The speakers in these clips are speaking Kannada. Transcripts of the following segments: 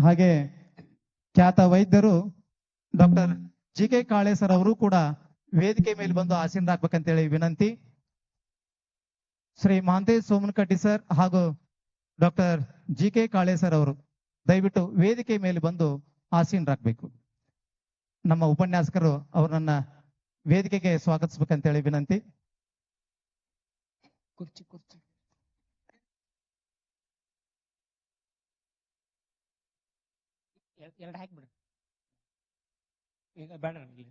ಹಾಗೆ ಖ್ಯಾತ ವೈದ್ಯರು ಡಾಕ್ಟರ್ ಜಿ.ಕೆ. ಕಾಳೆ ಸರ್ ಅವರು ಕೂಡ ವೇದಿಕೆ ಮೇಲೆ ಬಂದು ಆಸೀನರಾಗಬೇಕಂತೇಳಿ ವಿನಂತಿ. ಶ್ರೀ ಮಹಾಂತೇಶ್ ಸೋಮನಕಟ್ಟಿ ಸರ್ ಹಾಗೂ ಡಾಕ್ಟರ್ ಜಿ.ಕೆ. ಕಾಳೆ ಸರ್ ಅವರು ದಯವಿಟ್ಟು ವೇದಿಕೆ ಮೇಲೆ ಬಂದು ಆಸೀನರಾಗಬೇಕು. ನಮ್ಮ ಉಪನ್ಯಾಸಕರು ಅವರನ್ನ ವೇದಿಕೆಗೆ ಸ್ವಾಗತಿಸಬೇಕಂತೇಳಿ ವಿನಂತಿ. ಕುರ್ಚಿ ಕುರ್ಚಿ ಎರಡು ಹಾಕ್ಬಿಡು ಈಗ ಬೇಡ ನನಗೆ.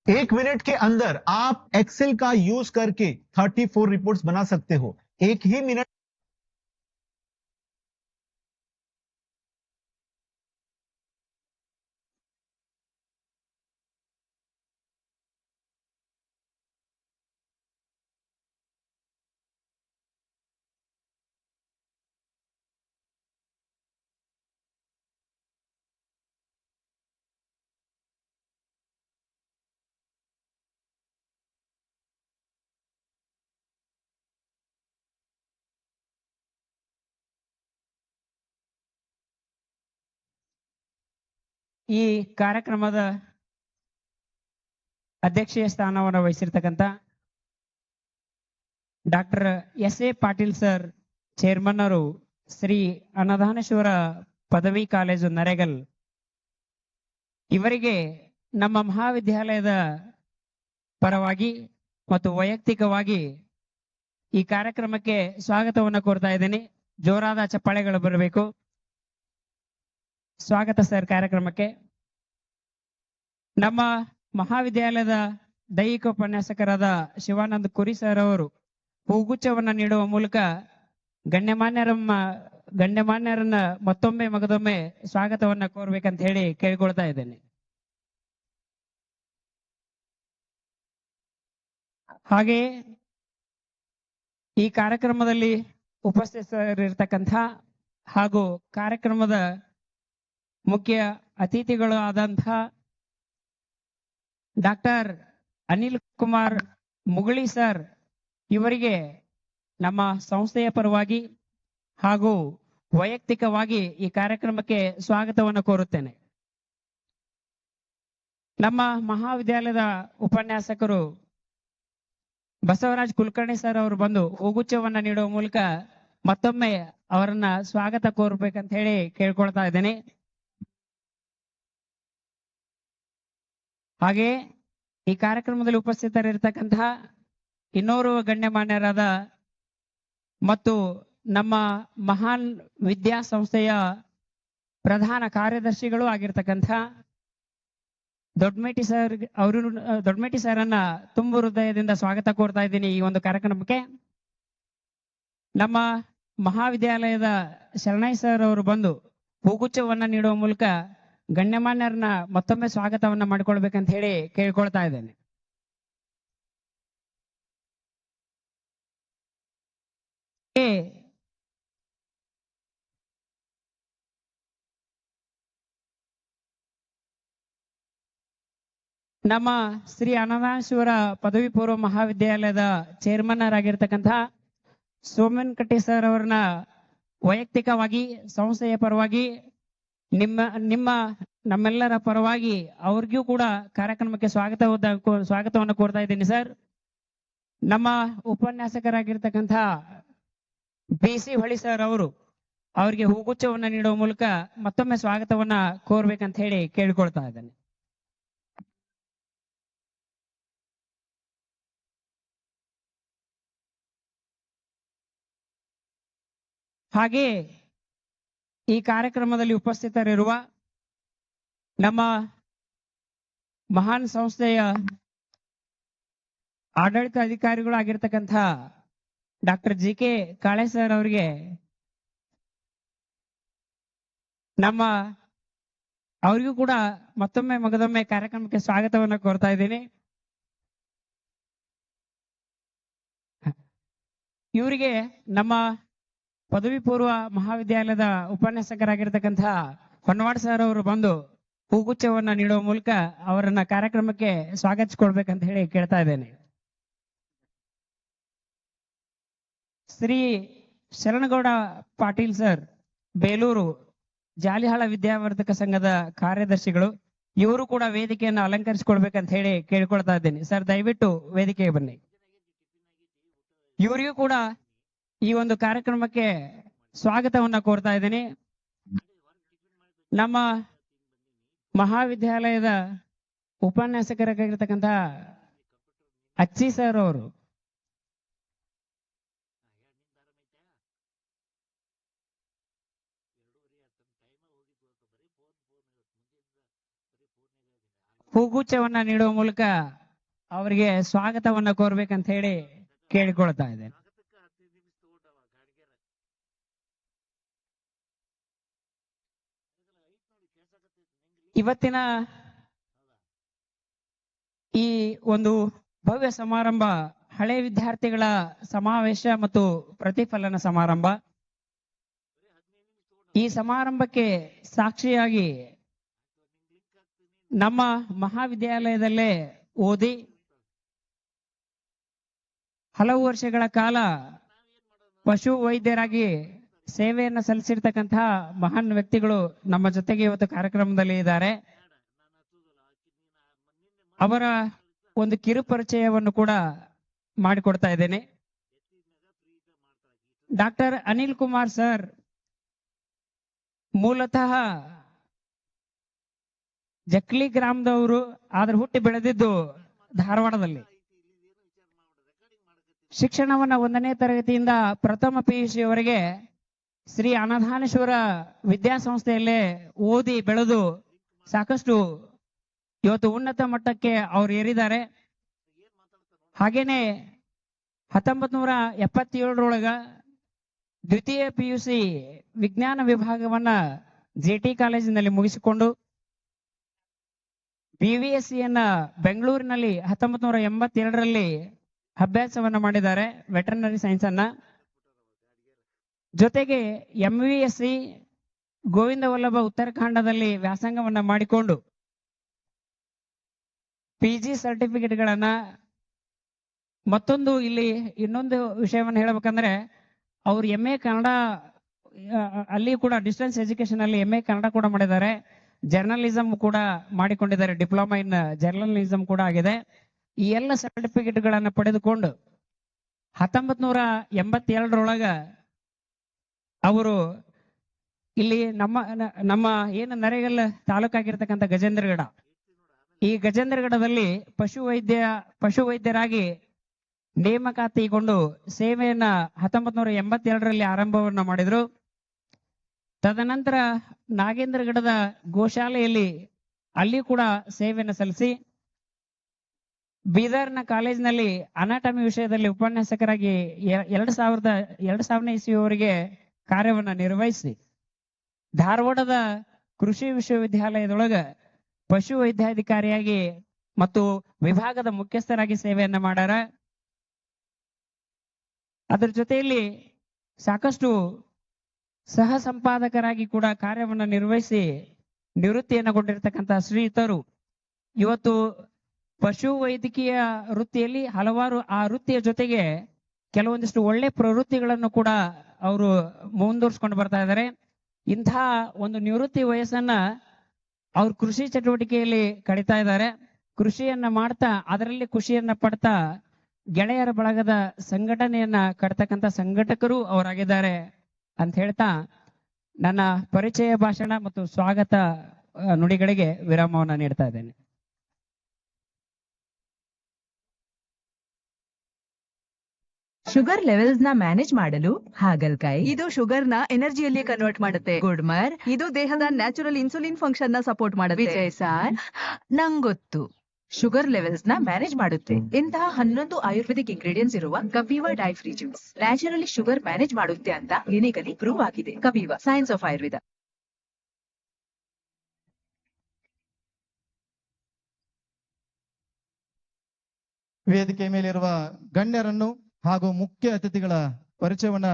एक मिनट के अंदर आप एक्सेल का यूज करके 34 रिपोर्ट्स बना सकते हो। एक ही मिनट ಈ ಕಾರ್ಯಕ್ರಮದ ಅಧ್ಯಕ್ಷೀಯ ಸ್ಥಾನವನ್ನು ವಹಿಸಿರ್ತಕ್ಕಂಥ doctor S.A.. Patil sir chairman ಅವರು ಶ್ರೀ ಅನ್ನದಾನೇಶ್ವರ ಪದವಿ ಕಾಲೇಜು ನರೇಗಲ್ ಇವರಿಗೆ ನಮ್ಮ ಮಹಾವಿದ್ಯಾಲಯದ ಪರವಾಗಿ ಮತ್ತು ವೈಯಕ್ತಿಕವಾಗಿ ಈ ಕಾರ್ಯಕ್ರಮಕ್ಕೆ ಸ್ವಾಗತವನ್ನು ಕೋರ್ತಾ ಇದ್ದೀನಿ. ಜೋರಾದ ಚಪ್ಪಾಳೆಗಳು ಬರಬೇಕು. ಸ್ವಾಗತ ಸರ್ ಕಾರ್ಯಕ್ರಮಕ್ಕೆ. ನಮ್ಮ ಮಹಾವಿದ್ಯಾಲಯದ ದೈಹಿಕ ಉಪನ್ಯಾಸಕರಾದ ಶಿವಾನಂದ ಕುರಿ ಸರ್ ಅವರು ಹೂಗುಚ್ಛವನ್ನ ನೀಡುವ ಮೂಲಕ ಗಣ್ಯಮಾನ್ಯರನ್ನ ಮತ್ತೊಮ್ಮೆ ಮಗದೊಮ್ಮೆ ಸ್ವಾಗತವನ್ನ ಕೋರ್ಬೇಕಂತ ಹೇಳಿ ಕೇಳ್ಕೊಳ್ತಾ ಇದ್ದೇನೆ. ಹಾಗೆ ಈ ಕಾರ್ಯಕ್ರಮದಲ್ಲಿ ಉಪಸ್ಥಿತರಿರ್ತಕ್ಕಂಥ ಹಾಗೂ ಕಾರ್ಯಕ್ರಮದ ಮುಖ್ಯ ಅತಿಥಿಗಳು ಆದಂಥ ಡಾಕ್ಟರ್ ಅನಿಲ್ ಕುಮಾರ್ ಮುಗುಳಿ ಸರ್ ಇವರಿಗೆ ನಮ್ಮ ಸಂಸ್ಥೆಯ ಪರವಾಗಿ ಹಾಗೂ ವೈಯಕ್ತಿಕವಾಗಿ ಈ ಕಾರ್ಯಕ್ರಮಕ್ಕೆ ಸ್ವಾಗತವನ್ನು ಕೋರುತ್ತೇನೆ. ನಮ್ಮ ಮಹಾವಿದ್ಯಾಲಯದ ಉಪನ್ಯಾಸಕರು ಬಸವರಾಜ್ ಕುಲಕರ್ಣಿ ಸರ್ ಅವರು ಬಂದು ಹೂಗುಚ್ಛವನ್ನ ನೀಡುವ ಮೂಲಕ ಮತ್ತೊಮ್ಮೆ ಅವರನ್ನ ಸ್ವಾಗತ ಕೋರ್ಬೇಕಂತ ಹೇಳಿ ಕೇಳ್ಕೊಳ್ತಾ ಇದ್ದೇನೆ. ಹಾಗೆ ಈ ಕಾರ್ಯಕ್ರಮದಲ್ಲಿ ಉಪಸ್ಥಿತರಿರ್ತಕ್ಕಂತಹ ಇನ್ನೋರ್ವ ಗಣ್ಯಮಾನ್ಯರಾದ ಮತ್ತು ನಮ್ಮ ಮಹಾನ್ ವಿದ್ಯಾಸಂಸ್ಥೆಯ ಪ್ರಧಾನ ಕಾರ್ಯದರ್ಶಿಗಳು ಆಗಿರ್ತಕ್ಕಂಥ ದೊಡ್ಡಮೇಟಿ ಸರನ್ನ ತುಂಬು ಹೃದಯದಿಂದ ಸ್ವಾಗತ ಕೋರ್ತಾ ಇದ್ದೀನಿ ಈ ಒಂದು ಕಾರ್ಯಕ್ರಮಕ್ಕೆ. ನಮ್ಮ ಮಹಾವಿದ್ಯಾಲಯದ ಶರಣೈ ಸರ್ ಅವರು ಬಂದು ಹೂಗುಚ್ಛವನ್ನ ನೀಡುವ ಮೂಲಕ ಗಣ್ಯಮಾನ್ಯರನ್ನ ಮತ್ತೊಮ್ಮೆ ಸ್ವಾಗತವನ್ನ ಮಾಡಿಕೊಳ್ಬೇಕಂತ ಹೇಳಿ ಕೇಳ್ಕೊಳ್ತಾ ಇದ್ದೇನೆ. ನಮ್ಮ ಶ್ರೀ ಅನ್ನದಾನೇಶ್ವರ ಪದವಿ ಪೂರ್ವ ಮಹಾವಿದ್ಯಾಲಯದ ಚೇರ್ಮನ್ ಆಗಿರ್ತಕ್ಕಂಥ ಸೋಮನಕಟ್ಟಿ ಸರ್ ಅವರನ್ನ ವೈಯಕ್ತಿಕವಾಗಿ ಸಂಸ್ಥೆಯ ಪರವಾಗಿ ನಮ್ಮೆಲ್ಲರ ಪರವಾಗಿ ಅವ್ರಿಗೂ ಕೂಡ ಕಾರ್ಯಕ್ರಮಕ್ಕೆ ಸ್ವಾಗತವನ್ನು ಕೋರ್ತಾ ಇದ್ದೀನಿ ಸರ್. ನಮ್ಮ ಉಪನ್ಯಾಸಕರಾಗಿರ್ತಕ್ಕಂಥ ಬಿ.ಸಿ. ಹೊಳಿ ಸರ್ ಅವರು ಅವರಿಗೆ ಹೂಗುಚ್ಛವನ್ನ ನೀಡುವ ಮೂಲಕ ಮತ್ತೊಮ್ಮೆ ಸ್ವಾಗತವನ್ನ ಕೋರ್ಬೇಕಂತ ಹೇಳಿ ಕೇಳ್ಕೊಳ್ತಾ ಇದ್ದೇನೆ. ಹಾಗೆ ಈ ಕಾರ್ಯಕ್ರಮದಲ್ಲಿ ಉಪಸ್ಥಿತರಿರುವ ನಮ್ಮ ಮಹಾನ್ ಸಂಸ್ಥೆಯ ಆಡಳಿತ ಅಧಿಕಾರಿಗಳು ಆಗಿರ್ತಕ್ಕಂಥ ಡಾಕ್ಟರ್ ಜಿ.ಕೆ. ಕಾಳೆ ಸರ್ ಅವರಿಗೆ ಅವರಿಗೂ ಕೂಡ ಮತ್ತೊಮ್ಮೆ ಮಗದೊಮ್ಮೆ ಕಾರ್ಯಕ್ರಮಕ್ಕೆ ಸ್ವಾಗತವನ್ನು ಕೋರ್ತಾ ಇದ್ದೀನಿ. ಇವರಿಗೆ ನಮ್ಮ ಪದವಿ ಪೂರ್ವ ಮಹಾವಿದ್ಯಾಲಯದ ಉಪನ್ಯಾಸಕರಾಗಿರ್ತಕ್ಕಂಥ ಹೊನ್ನವಾಡ್ ಸರ್ ಅವರು ಬಂದು ಹೂಗುಚ್ಛವನ್ನ ನೀಡುವ ಮೂಲಕ ಅವರನ್ನ ಕಾರ್ಯಕ್ರಮಕ್ಕೆ ಸ್ವಾಗತಿಸಿಕೊಳ್ಬೇಕಂತ ಹೇಳಿ ಕೇಳ್ತಾ ಇದ್ದೇನೆ. ಶ್ರೀ ಶರಣಗೌಡ ಪಾಟೀಲ್ ಸರ್, ಬೇಲೂರು ಜಾಲಿಹಾಳ ವಿದ್ಯಾವರ್ಧಕ ಸಂಘದ ಕಾರ್ಯದರ್ಶಿಗಳು, ಇವರು ಕೂಡ ವೇದಿಕೆಯನ್ನು ಅಲಂಕರಿಸಿಕೊಳ್ಬೇಕಂತ ಹೇಳಿ ಕೇಳ್ಕೊಳ್ತಾ ಇದ್ದೇನೆ. ಸರ್, ದಯವಿಟ್ಟು ವೇದಿಕೆಗೆ ಬನ್ನಿ. ಇವರಿಗೂ ಕೂಡ ಈ ಒಂದು ಕಾರ್ಯಕ್ರಮಕ್ಕೆ ಸ್ವಾಗತವನ್ನ ಕೋರ್ತಾ ಇದ್ದೇನೆ. ನಮ್ಮ ಮಹಾವಿದ್ಯಾಲಯದ ಉಪನ್ಯಾಸಕರಾಗಿರ್ತಕ್ಕಂಥ ಅಚ್ಚಿ ಸರ್ ಅವರು ಹೂಗುಚ್ಛವನ್ನ ನೀಡುವ ಮೂಲಕ ಅವರಿಗೆ ಸ್ವಾಗತವನ್ನ ಕೋರ್ಬೇಕಂತ ಹೇಳಿ ಕೇಳಿಕೊಳ್ತಾ ಇದ್ದೇನೆ. ಇವತ್ತಿನ ಈ ಒಂದು ಭವ್ಯ ಸಮಾರಂಭ ಹಳೆ ವಿದ್ಯಾರ್ಥಿಗಳ ಸಮಾವೇಶ ಮತ್ತು ಪ್ರತಿಫಲನ ಸಮಾರಂಭ. ಈ ಸಮಾರಂಭಕ್ಕೆ ಸಾಕ್ಷಿಯಾಗಿ ನಮ್ಮ ಮಹಾವಿದ್ಯಾಲಯದಲ್ಲೇ ಓದಿ ಹಲವು ವರ್ಷಗಳ ಕಾಲ ಪಶು ವೈದ್ಯರಾಗಿ ಸೇವೆಯನ್ನ ಸಲ್ಲಿಸಿರ್ತಕ್ಕಂತಹ ಮಹಾನ್ ವ್ಯಕ್ತಿಗಳು ನಮ್ಮ ಜೊತೆಗೆ ಇವತ್ತು ಕಾರ್ಯಕ್ರಮದಲ್ಲಿ ಇದ್ದಾರೆ. ಅವರ ಒಂದು ಕಿರು ಪರಿಚಯವನ್ನು ಕೂಡ ಮಾಡಿಕೊಡ್ತಾ ಇದ್ದೇನೆ. ಡಾಕ್ಟರ್ ಅನಿಲ್ ಕುಮಾರ್ ಸರ್ ಮೂಲತಃ ಜಕ್ಲಿ ಗ್ರಾಮದವರು, ಆದ್ರೆ ಹುಟ್ಟಿ ಬೆಳೆದಿದ್ದು ಧಾರವಾಡದಲ್ಲಿ. ಶಿಕ್ಷಣವನ್ನ 1ನೇ ತರಗತಿಯಿಂದ ಪ್ರಥಮ PUC ವರೆಗೆ ಶ್ರೀ ಅನಧಾನೇಶ್ವರ ವಿದ್ಯಾಸಂಸ್ಥೆಯಲ್ಲೇ ಓದಿ ಬೆಳೆದು ಸಾಕಷ್ಟು ಇವತ್ತು ಉನ್ನತ ಮಟ್ಟಕ್ಕೆ ಅವರು ಏರಿದ್ದಾರೆ. ಹಾಗೇನೆ 1977ರೊಳಗ ದ್ವಿತೀಯ PUC ವಿಜ್ಞಾನ ವಿಭಾಗವನ್ನ JT ಕಾಲೇಜಿನಲ್ಲಿ ಮುಗಿಸಿಕೊಂಡು BVSCಯನ್ನ ಬೆಂಗಳೂರಿನಲ್ಲಿ 1982ರಲ್ಲಿ ಅಭ್ಯಾಸವನ್ನ ಮಾಡಿದ್ದಾರೆ, ವೆಟರ್ನರಿ ಸೈನ್ಸ್ ಅನ್ನ. ಜೊತೆಗೆ MVSC ಗೋವಿಂದ ವಲ್ಲಭ ಉತ್ತರಾಖಂಡದಲ್ಲಿ ವ್ಯಾಸಂಗವನ್ನ ಮಾಡಿಕೊಂಡು PG ಸರ್ಟಿಫಿಕೇಟ್ಗಳನ್ನ, ಮತ್ತೊಂದು ಇಲ್ಲಿ ಇನ್ನೊಂದು ವಿಷಯವನ್ನು ಹೇಳಬೇಕಂದ್ರೆ ಅವ್ರು MA ಕನ್ನಡ, ಅಲ್ಲಿ ಕೂಡ ಡಿಸ್ಟೆನ್ಸ್ ಎಜುಕೇಶನ್ ಅಲ್ಲಿ MA ಕನ್ನಡ ಕೂಡ ಮಾಡಿದ್ದಾರೆ. ಜರ್ನಲಿಸಂ ಕೂಡ ಮಾಡಿಕೊಂಡಿದ್ದಾರೆ, ಡಿಪ್ಲೊಮಾ ಇನ್ ಜರ್ನಲಿಸಂ ಕೂಡ ಆಗಿದೆ. ಈ ಎಲ್ಲ ಸರ್ಟಿಫಿಕೇಟ್ಗಳನ್ನ ಪಡೆದುಕೊಂಡು 1982ರೊಳಗ ಅವರು ಇಲ್ಲಿ ನಮ್ಮ ಏನು ನರೇಗಲ್ ತಾಲೂಕಾಗಿರ್ತಕ್ಕಂಥ ಗಜೇಂದ್ರಗಡ, ಈ ಗಜೇಂದ್ರಗಡದಲ್ಲಿ ಪಶು ವೈದ್ಯರಾಗಿ ನೇಮಕಾತಿಗೊಂಡು ಸೇವೆಯನ್ನ 1982ರಲ್ಲಿ ಆರಂಭವನ್ನ ಮಾಡಿದ್ರು. ತದನಂತರ ನಾಗೇಂದ್ರಗಡದ ಗೋಶಾಲೆಯಲ್ಲಿ ಅಲ್ಲಿ ಕೂಡ ಸೇವೆಯನ್ನು ಸಲ್ಲಿಸಿ ಬೀದರ್ನ ಕಾಲೇಜಿನಲ್ಲಿ ಅನಾಟಮಿ ವಿಷಯದಲ್ಲಿ ಉಪನ್ಯಾಸಕರಾಗಿ 2000ನೇ ಇಸ್ವಿಯವರೆಗೆ ಕಾರ್ಯವನ್ನ ನಿರ್ವಹಿಸಿ ಧಾರವಾಡದ ಕೃಷಿ ವಿಶ್ವವಿದ್ಯಾಲಯದೊಳಗ ಪಶು ವೈದ್ಯಾಧಿಕಾರಿಯಾಗಿ ಮತ್ತು ವಿಭಾಗದ ಮುಖ್ಯಸ್ಥರಾಗಿ ಸೇವೆಯನ್ನ ಮಾಡ್ಯಾರ. ಅದರ ಜೊತೆಯಲ್ಲಿ ಸಾಕಷ್ಟು ಸಹ ಸಂಪಾದಕರಾಗಿ ಕೂಡ ಕಾರ್ಯವನ್ನ ನಿರ್ವಹಿಸಿ ನಿವೃತ್ತಿಯನ್ನಗೊಂಡಿರ್ತಕ್ಕಂಥ ಶ್ರೀಯುತರು ಇವತ್ತು ಪಶು ವೈದ್ಯಕೀಯ ವೃತ್ತಿಯಲ್ಲಿ ಹಲವಾರು ಆ ವೃತ್ತಿಯ ಜೊತೆಗೆ ಕೆಲವೊಂದಿಷ್ಟು ಒಳ್ಳೆ ಪ್ರವೃತ್ತಿಗಳನ್ನು ಕೂಡ ಅವರು ಮುಂದುವರ್ಸ್ಕೊಂಡು ಬರ್ತಾ ಇದ್ದಾರೆ. ಇಂಥ ಒಂದು ನಿವೃತ್ತಿ ವಯಸ್ಸನ್ನ ಅವ್ರು ಕೃಷಿ ಚಟುವಟಿಕೆಯಲ್ಲಿ ಕಡಿತಾ ಇದ್ದಾರೆ. ಕೃಷಿಯನ್ನ ಮಾಡ್ತಾ ಅದರಲ್ಲಿ ಖುಷಿಯನ್ನ ಪಡ್ತಾ ಗೆಳೆಯರ ಬಳಗದ ಸಂಘಟನೆಯನ್ನ ಕಟ್ತಕ್ಕಂಥ ಸಂಘಟಕರು ಅವರಾಗಿದ್ದಾರೆ ಅಂತ ಹೇಳ್ತಾ ನನ್ನ ಪರಿಚಯ ಭಾಷಣ ಮತ್ತು ಸ್ವಾಗತ ನುಡಿಗಳಿಗೆ ವಿರಾಮವನ್ನ ನೀಡ್ತಾ ಇದ್ದೇನೆ. ಶುಗರ್ ಲೆವೆಲ್ಸ್ ನ ಮ್ಯಾನೇಜ್ ಮಾಡಲು ಹಾಗಲ್ಕಾಯಿ ಇದು ಶುಗರ್ ನ ಎನರ್ಜಿಯಲ್ಲಿ ಕನ್ವರ್ಟ್ ಮಾಡುತ್ತೆ. ಗುಡ್ಮರ್ ಇದು ದೇಹದ ನ್ಯಾಚುರಲ್ ಇನ್ಸುಲಿನ್ ಫಂಕ್ಷನ್ ನ ಸಪೋರ್ಟ್ ಮಾಡುತ್ತೆ. ವಿಜಯ್ ಸಾರ್ ನಂಗೊತ್ತು, ಶುಗರ್ ಲೆವೆಲ್ಸ್ ನ ಮ್ಯಾನೇಜ್ ಮಾಡುತ್ತೆ. ಇಂತಹ 11 ಆಯುರ್ವೇದಿಕ್ ಇಂಗ್ರೀಡಿಯೆಂಟ್ಸ್ ಇರುವ Kapiva dia free juice naturally sugar manage ಮಾಡುತ್ತೆ ಅಂತ ಕ್ಲಿನಿಕಲಿ ಪ್ರೂವ್ ಆಗಿದೆ. Kapiva, science of Ayurveda. ವೇದಿಕೆ ಮೇಲಿರುವ ಗಣ್ಯರನ್ನು ಹಾಗೂ ಮುಖ್ಯ ಅತಿಥಿಗಳ ಪರಿಚಯವನ್ನ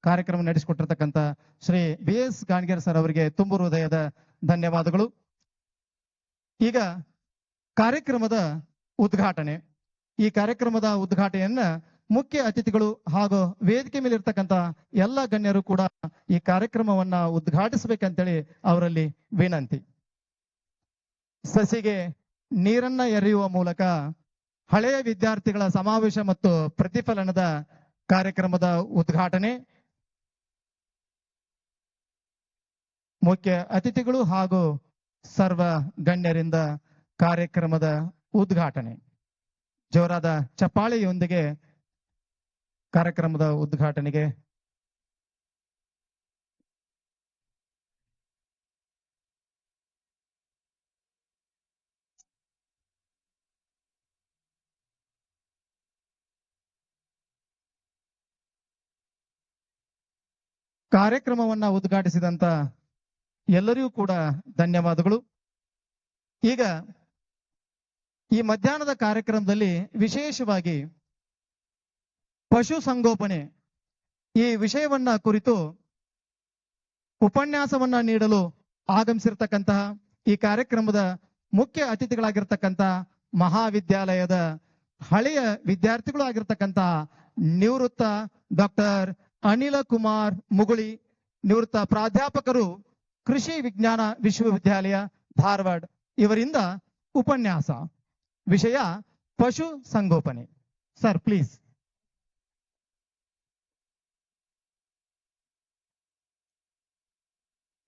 ಕಾರ್ಯಕ್ರಮ ನಡೆಸಿಕೊಟ್ಟಿರ್ತಕ್ಕಂಥ ಶ್ರೀ BS ಗಾಣಿಗೇರ್ ಸರ್ ಅವರಿಗೆ ತುಂಬು ಹೃದಯದ ಧನ್ಯವಾದಗಳು. ಈಗ ಕಾರ್ಯಕ್ರಮದ ಉದ್ಘಾಟನೆ. ಈ ಕಾರ್ಯಕ್ರಮದ ಉದ್ಘಾಟನೆಯನ್ನ ಮುಖ್ಯ ಅತಿಥಿಗಳು ಹಾಗೂ ವೇದಿಕೆ ಮೇಲೆ ಇರ್ತಕ್ಕಂಥ ಎಲ್ಲ ಗಣ್ಯರು ಕೂಡ ಈ ಕಾರ್ಯಕ್ರಮವನ್ನ ಉದ್ಘಾಟಿಸಬೇಕಂತೇಳಿ ಅವರಲ್ಲಿ ವಿನಂತಿ. ಸಸಿಗೆ ನೀರನ್ನ ಎರೆಯುವ ಮೂಲಕ ಹಳೆಯ ವಿದ್ಯಾರ್ಥಿಗಳ ಸಮಾವೇಶ ಮತ್ತು ಪ್ರತಿಫಲನದ ಕಾರ್ಯಕ್ರಮದ ಉದ್ಘಾಟನೆ. ಮುಖ್ಯ ಅತಿಥಿಗಳು ಹಾಗೂ ಸರ್ವ ಗಣ್ಯರಿಂದ ಕಾರ್ಯಕ್ರಮದ ಉದ್ಘಾಟನೆ. ಜೋರಾದ ಚಪ್ಪಾಳೆಯೊಂದಿಗೆ ಕಾರ್ಯಕ್ರಮದ ಉದ್ಘಾಟನೆಗೆ ಕಾರ್ಯಕ್ರಮವನ್ನ ಉದ್ಘಾಟಿಸಿದಂತ ಎಲ್ಲರಿಗೂ ಕೂಡ ಧನ್ಯವಾದಗಳು. ಈಗ ಈ ಮಧ್ಯಾಹ್ನದ ಕಾರ್ಯಕ್ರಮದಲ್ಲಿ ವಿಶೇಷವಾಗಿ ಪಶು ಸಂಗೋಪನೆ ಈ ವಿಷಯವನ್ನ ಕುರಿತು ಉಪನ್ಯಾಸವನ್ನ ನೀಡಲು ಆಗಮಿಸಿರ್ತಕ್ಕಂತಹ ಈ ಕಾರ್ಯಕ್ರಮದ ಮುಖ್ಯ ಅತಿಥಿಗಳಾಗಿರ್ತಕ್ಕಂಥ ಮಹಾವಿದ್ಯಾಲಯದ ಹಳೆಯ ವಿದ್ಯಾರ್ಥಿಗಳು ಆಗಿರ್ತಕ್ಕಂತಹ ನಿವೃತ್ತ ಡಾಕ್ಟರ್ ಅನಿಲ ಕುಮಾರ್ ಮುಗುಳಿ, ನಿವೃತ್ತ ಪ್ರಾಧ್ಯಾಪಕರು, ಕೃಷಿ ವಿಜ್ಞಾನ ವಿಶ್ವವಿದ್ಯಾಲಯ ಧಾರವಾಡ, ಇವರಿಂದ ಉಪನ್ಯಾಸ. ವಿಷಯ ಪಶು ಸಂಗೋಪನೆ. Sir please.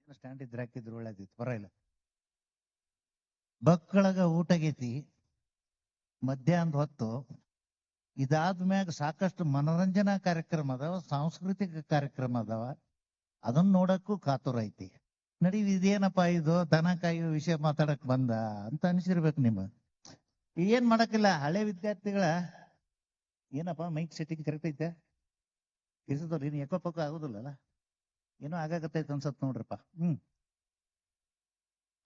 ಸ್ಟ್ಯಾಂಡ್ ಇದ್ರೆ ಹಾಕಿದ್ರು ಒಳ್ಳೇದಿತ್ತು, ಪರವಾಗಿಲ್ಲ. ಮಕ್ಕಳಗ ಊಟ ಆಗೈತಿ ಮಧ್ಯಾಹ್ನದ ಹೊತ್ತು. ಇದಾದ್ಮ್ಯಾಗ ಸಾಕಷ್ಟು ಮನೋರಂಜನಾ ಕಾರ್ಯಕ್ರಮ ಅದಾವ, ಸಾಂಸ್ಕೃತಿಕ ಕಾರ್ಯಕ್ರಮ ಅದಾವ. ಅದನ್ನ ನೋಡಕ್ಕೂ ಕಾತುರ ಐತಿ. ನಡಿ ಇದೇನಪ್ಪ ಇದು ದನ ಕಾಯುವ ವಿಷಯ ಮಾತಾಡಕ್ ಬಂದ ಅಂತ ಅನ್ಸಿರ್ಬೇಕು ನಿಮ್ಮ. ಏನ್ ಮಾಡಕ್ಕಿಲ್ಲ, ಹಳೆ ವಿದ್ಯಾರ್ಥಿಗಳ ಏನಪ್ಪ ಮೈಕ್ ಸೆಟ್ಟಿಂಗ್ ಕರೆಕ್ಟ್ ಐತೆ ಇರ್ಸದವ್ರು ಇನ್ನು ಎಕೋ ಪಕ್ಕ ಆಗುದಿಲ್ಲಲ್ಲ, ಏನೋ ಆಗಾಗತ್ತೈತೆ ಅನ್ಸತ್ ನೋಡ್ರಪ್ಪ.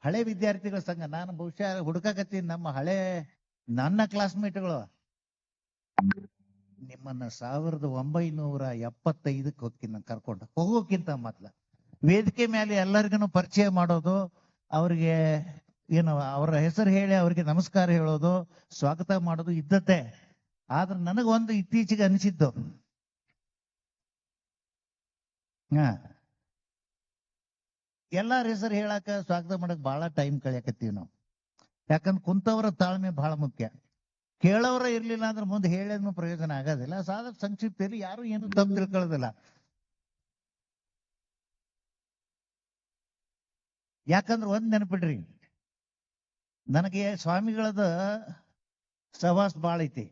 ಹಳೆ ವಿದ್ಯಾರ್ಥಿಗಳ ಸಂಘ, ನಾನು ಬಹುಶಃ ಹುಡುಕಾಕತ್ತೀನಿ ನಮ್ಮ ಹಳೆ ನನ್ನ ಕ್ಲಾಸ್ಮೇಟ್ಗಳು ನಿಮ್ಮನ್ನ 1975 ಹೋಗ್ತೀನಿ ನಾನು ಕರ್ಕೊಂಡು ಹೋಗೋಕ್ಕಿಂತ ಮೊದ್ಲ ವೇದಿಕೆ ಮೇಲೆ ಎಲ್ಲರಿಗೂ ಪರಿಚಯ ಮಾಡೋದು, ಅವ್ರಿಗೆ ಏನು ಅವರ ಹೆಸರು ಹೇಳಿ ಅವ್ರಿಗೆ ನಮಸ್ಕಾರ ಹೇಳೋದು, ಸ್ವಾಗತ ಮಾಡೋದು ಇದ್ದದ್ದೇ. ಆದ್ರೆ ನನಗೊಂದು ಇತ್ತೀಚೆಗೆ ಅನಿಸಿದ್ದು, ಎಲ್ಲಾರ ಹೆಸರು ಹೇಳಾಕ ಸ್ವಾಗತ ಮಾಡಕ್ ಬಹಳ ಟೈಮ್ ಕಳಿಯಾಕತ್ತೀವಿ ನಾವು. ಯಾಕಂದ್ರೆ ಕುಂತವರ ತಾಳ್ಮೆ ಬಹಳ ಮುಖ್ಯ. ಕೇಳೋರ ಇರ್ಲಿಲ್ಲ ಅಂದ್ರೆ ಮುಂದೆ ಹೇಳಿದ್ನು ಪ್ರಯೋಜನ ಆಗೋದಿಲ್ಲ. ಸಾಧಾರಣ ಸಂಕ್ಷಿಪ್ತದಲ್ಲಿ ಯಾರು ಏನು ತಪ್ಪು ತಿಳ್ಕೊಳ್ಳೋದಿಲ್ಲ. ಯಾಕಂದ್ರೆ ಒಂದ್ ನೆನಪಿಡ್ರಿ, ನನಗೆ ಸ್ವಾಮಿಗಳದ ಸಹವಾಸ ಬಾಳ ಐತಿ.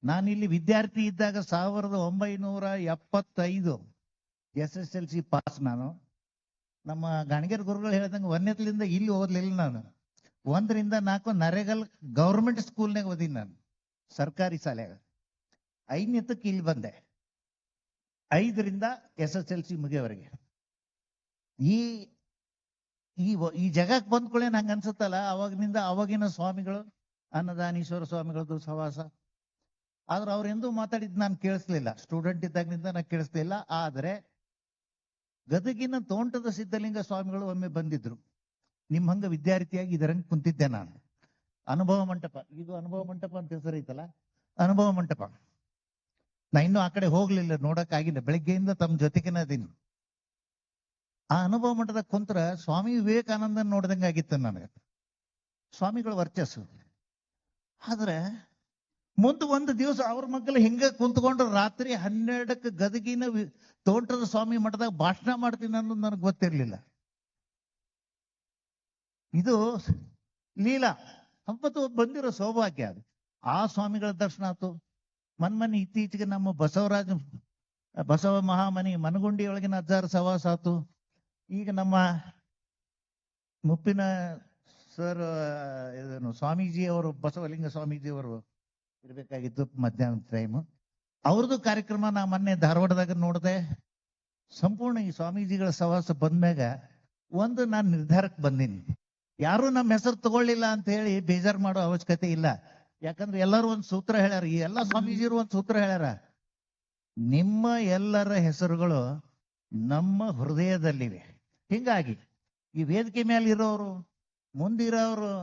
ನಾನಿಲ್ಲಿ ವಿದ್ಯಾರ್ಥಿ ಇದ್ದಾಗ 1975 SSLC ಪಾಸ್. ನಾನು ನಮ್ಮ ಗಾಣಿಗೇರ್ ಗುರುಗಳು ಹೇಳ್ದಂಗೆ 1ನೇತ್ಲಿಂದ ಇಲ್ಲಿ ಓದ್ಲಿಲ್ಲ. ನಾನು 1 ರಿಂದ 4 ನರೇಗಲ್ ಗೌರ್ಮೆಂಟ್ ಸ್ಕೂಲ್ನಾಗ ಓದಿನಿ. ನಾನು ಸರ್ಕಾರಿ ಶಾಲೆಯಾಗ 5ನೇತಕ್ಕೆ ಇಲ್ಲಿ ಬಂದೆ. 5 ರಿಂದ SSLC ಮುಗಿಯವರೆಗೆ ಈ ಜಗಕ್ಕೆ ಬಂದ್ಕೊಳ್ಳೆ ನಂಗೆ ಅನ್ಸುತ್ತಲ್ಲ, ಅವಾಗಿನ ಸ್ವಾಮಿಗಳು, ಅನ್ನದಾನೀಶ್ವರ ಸ್ವಾಮಿಗಳದ್ದು ಸಹವಾಸ. ಆದ್ರೆ ಅವ್ರೆಂದೂ ಮಾತಾಡಿದ್ ನಾನು ಕೇಳಿಸ್ಲಿಲ್ಲ. ಸ್ಟೂಡೆಂಟ್ ಇದ್ದಾಗಿನಿಂದ ನಾನು ಕೇಳಿಸ್ಲಿಲ್ಲ. ಆದ್ರೆ ಗದಗಿನ ತೋಂಟದ ಸಿದ್ಧಲಿಂಗ ಸ್ವಾಮಿಗಳು ಒಮ್ಮೆ ಬಂದಿದ್ರು. ನಿಮ್ ಹಂಗ ವಿದ್ಯಾರ್ಥಿಯಾಗಿ ಇದರಂಗ್ ಕುಂತಿದ್ದೆ ನಾನು. ಅನುಭವ ಮಂಟಪ, ಇದು ಅನುಭವ ಮಂಟಪ ಅಂತ ಹೆಸರೈತಲ್ಲ, ಅನುಭವ ಮಂಟಪ. ನಾ ಇನ್ನೂ ಆ ಕಡೆ ಹೋಗ್ಲಿಲ್ಲ, ನೋಡಕ್ ಆಗಿಲ್ಲ. ಬೆಳಿಗ್ಗೆಯಿಂದ ತಮ್ಮ ಜೊತೆಗೇನ ಅದೀನಿ. ಆ ಅನುಭವ ಮಂಟಪದ ಕುಂತ್ರ ಸ್ವಾಮಿ ವಿವೇಕಾನಂದನ್ ನೋಡ್ದಂಗ ಆಗಿತ್ತು ನನಗೆ, ಸ್ವಾಮಿಗಳ ವರ್ಚಸ್ಸು. ಆದ್ರೆ ಮುಂದೆ ಒಂದು ದಿವಸ ಅವ್ರ ಮಕ್ಕಳು ಹಿಂಗ ಕುಂತ್ಕೊಂಡು ರಾತ್ರಿ 12ಕ್ಕೆ ಗದಗಿನ ತೋಂಟದ ಸ್ವಾಮಿ ಮಠದಾಗ ಭಾಷಣ ಮಾಡ್ತೀನಿ ಅನ್ನೋದು ನನಗೆ ಗೊತ್ತಿರ್ಲಿಲ್ಲ. ಇದು ಲೀಲಾ ಸಂಪತ್ತು ಬಂದಿರೋ ಸೌಭಾಗ್ಯ. ಅದು ಆ ಸ್ವಾಮಿಗಳ ದರ್ಶನ ಆಯ್ತು. ಮೊನ್ನೆ ಇತ್ತೀಚೆಗೆ ನಮ್ಮ ಬಸವ ಮಹಾಮನಿ ಮನಗುಂಡಿ ಒಳಗಿನ ಅಜ್ಜಾರ ಸಹವಾಸ ಆತು. ಈಗ ನಮ್ಮ ಮುಪ್ಪಿನ ಸರ್ ಸ್ವಾಮೀಜಿ ಅವರು, ಬಸವಲಿಂಗ ಸ್ವಾಮೀಜಿ ಅವರು ಇರ್ಬೇಕಾಗಿತ್ತು ಮಧ್ಯಾಹ್ನ ಟೈಮ್. ಅವ್ರದ್ದು ಕಾರ್ಯಕ್ರಮ ನಾ ಮೊನ್ನೆ ಧಾರವಾಡದಾಗ ನೋಡಿದೆ. ಸಂಪೂರ್ಣ ಈ ಸ್ವಾಮೀಜಿಗಳ ಸಹವಾಸ ಬಂದ್ಮ್ಯಾಗ ಒಂದು ನಾನು ನಿರ್ಧಾರಕ್ಕೆ ಬಂದೀನಿ, ಯಾರು ನಮ್ಮ ಹೆಸರು ತಗೊಳ್ಳಿಲ್ಲ ಅಂತ ಹೇಳಿ ಬೇಜಾರು ಮಾಡೋ ಅವಶ್ಯಕತೆ ಇಲ್ಲ. ಯಾಕಂದ್ರೆ ಎಲ್ಲರೂ ಒಂದು ಸೂತ್ರ ಹೇಳ್ಯಾರ, ಈ ಎಲ್ಲ ಸ್ವಾಮೀಜಿರು ಒಂದು ಸೂತ್ರ ಹೇಳ್ಯಾರ, ನಿಮ್ಮ ಎಲ್ಲರ ಹೆಸರುಗಳು ನಮ್ಮ ಹೃದಯದಲ್ಲಿವೆ. ಹಿಂಗಾಗಿ ಈ ವೇದಿಕೆ ಮೇಲೆ ಇರೋರು ಮುಂದಿರೋರು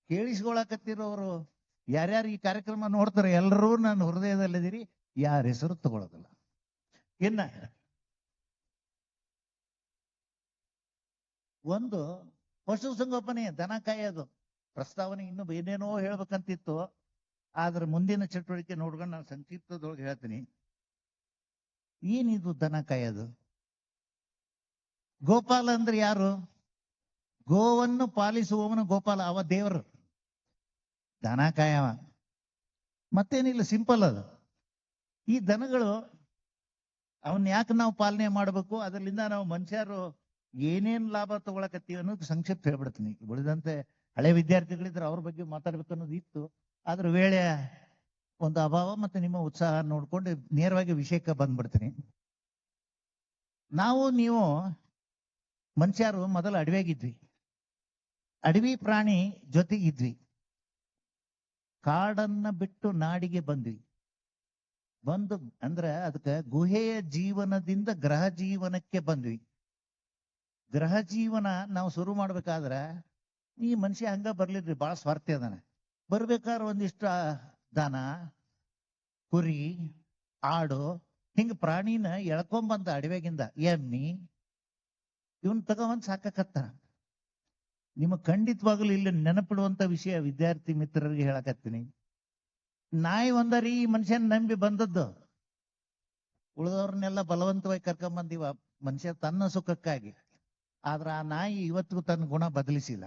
ಕೇಳಿಸ್ಕೊಳಕತ್ತಿರೋರು ಯಾರ್ಯಾರು ಈ ಕಾರ್ಯಕ್ರಮ ನೋಡ್ತಾರೆ ಎಲ್ಲರೂ ನನ್ನ ಹೃದಯದಲ್ಲಿದ್ದೀರಿ, ಯಾರ ಹೆಸರು ತಗೊಳ್ಳೋದಿಲ್ಲ. ಇನ್ನ ಒಂದು ಪಶುಸಂಗೋಪನೆ, ದನ ಕಾಯೋದು ಪ್ರಸ್ತಾವನೆ ಇನ್ನು ಏನೇನೋ ಹೇಳ್ಬೇಕಂತಿತ್ತು, ಆದ್ರೆ ಮುಂದಿನ ಚಟುವಟಿಕೆ ನೋಡ್ಕೊಂಡು ನಾನು ಸಂಕ್ಷಿಪ್ತದೊಳಗೆ ಹೇಳ್ತೀನಿ. ಏನಿದು ದನ ಕಾಯೋದು? ಗೋಪಾಲ ಅಂದ್ರೆ ಯಾರು? ಗೋವನ್ನು ಪಾಲಿಸುವವನು ಗೋಪಾಲ, ಅವ ದೇವರು. ದನ ಕಾಯವ ಮತ್ತೇನಿಲ್ಲ, ಸಿಂಪಲ್ ಅದು. ಈ ದನಗಳು ಅವನ್ ಯಾಕೆ ನಾವು ಪಾಲನೆ ಮಾಡ್ಬೇಕು, ಅದರಿಂದ ನಾವು ಮನುಷ್ಯರು ಏನೇನ್ ಲಾಭ ತಗೊಳಕತ್ತೀವಿ ಅನ್ನೋದು ಸಂಕ್ಷಿಪ್ತ ಹೇಳ್ಬಿಡ್ತೀನಿ. ಉಳಿದಂತೆ ಹಳೆ ವಿದ್ಯಾರ್ಥಿಗಳಿದ್ರೆ ಅವ್ರ ಬಗ್ಗೆ ಮಾತಾಡ್ಬೇಕು ಅನ್ನೋದು ಇತ್ತು, ಆದ್ರೆ ವೇಳೆ ಒಂದು ಅಭಾವ ಮತ್ತೆ ನಿಮ್ಮ ಉತ್ಸಾಹ ನೋಡ್ಕೊಂಡು ನೇರವಾಗಿ ವಿಷಯಕ್ಕೆ ಬಂದ್ಬಿಡ್ತೀನಿ. ನೀವು ಮನುಷ್ಯರು ಮೊದಲು ಅಡವಿಯಾಗಿದ್ವಿ, ಅಡವಿ ಪ್ರಾಣಿ ಜೊತೆಗಿದ್ವಿ, ಕಾಡನ್ನ ಬಿಟ್ಟು ನಾಡಿಗೆ ಬಂದು ಅಂದ್ರೆ ಅದಕ್ಕೆ ಗುಹೆಯ ಜೀವನದಿಂದ ಗ್ರಹ ಜೀವನಕ್ಕೆ ಬಂದ್ವಿ. ಗ್ರಹ ಜೀವನ ನಾವು ಶುರು ಮಾಡ್ಬೇಕಾದ್ರ ಈ ಮನುಷ್ಯ ಹಂಗ ಬರ್ಲಿಲ್ರಿ, ಬಹಳ ಸ್ವಾರ್ಥಿ ಅದಾನ. ಬರ್ಬೇಕಾದ್ರೆ ಒಂದಿಷ್ಟು ದನ, ಕುರಿ, ಆಡು ಹಿಂಗ ಪ್ರಾಣಿನ ಎಳ್ಕೊಂಬಂದ ಅಡವೆಗಿಂದ, ಎಮ್ಮಿ ಇವನ್ ತಗೊಂಡ್ ಸಾಕಕತ್ತಾನ. ನಿಮಗ್ ಖಂಡಿತವಾಗ್ಲೂ ಇಲ್ಲಿ ನೆನಪಿಡುವಂತ ವಿಷಯ ವಿದ್ಯಾರ್ಥಿ ಮಿತ್ರರಿಗೆ ಹೇಳಕತ್ತೀನಿ. ನಾಯಿ ಒಂದರಿ ಈ ಮನುಷ್ಯನ್ ನಂಬಿ ಬಂದದ್ದು, ಉಳಿದವ್ರನ್ನೆಲ್ಲ ಬಲವಂತವಾಗಿ ಕರ್ಕೊಂಬಂದಿವ ಮನುಷ್ಯ ತನ್ನ ಸುಖಕ್ಕಾಗಿ. ಆದ್ರ ಆ ನಾಯಿ ಇವತ್ತಿಗೂ ತನ್ನ ಗುಣ ಬದಲಿಸಿಲ್ಲ.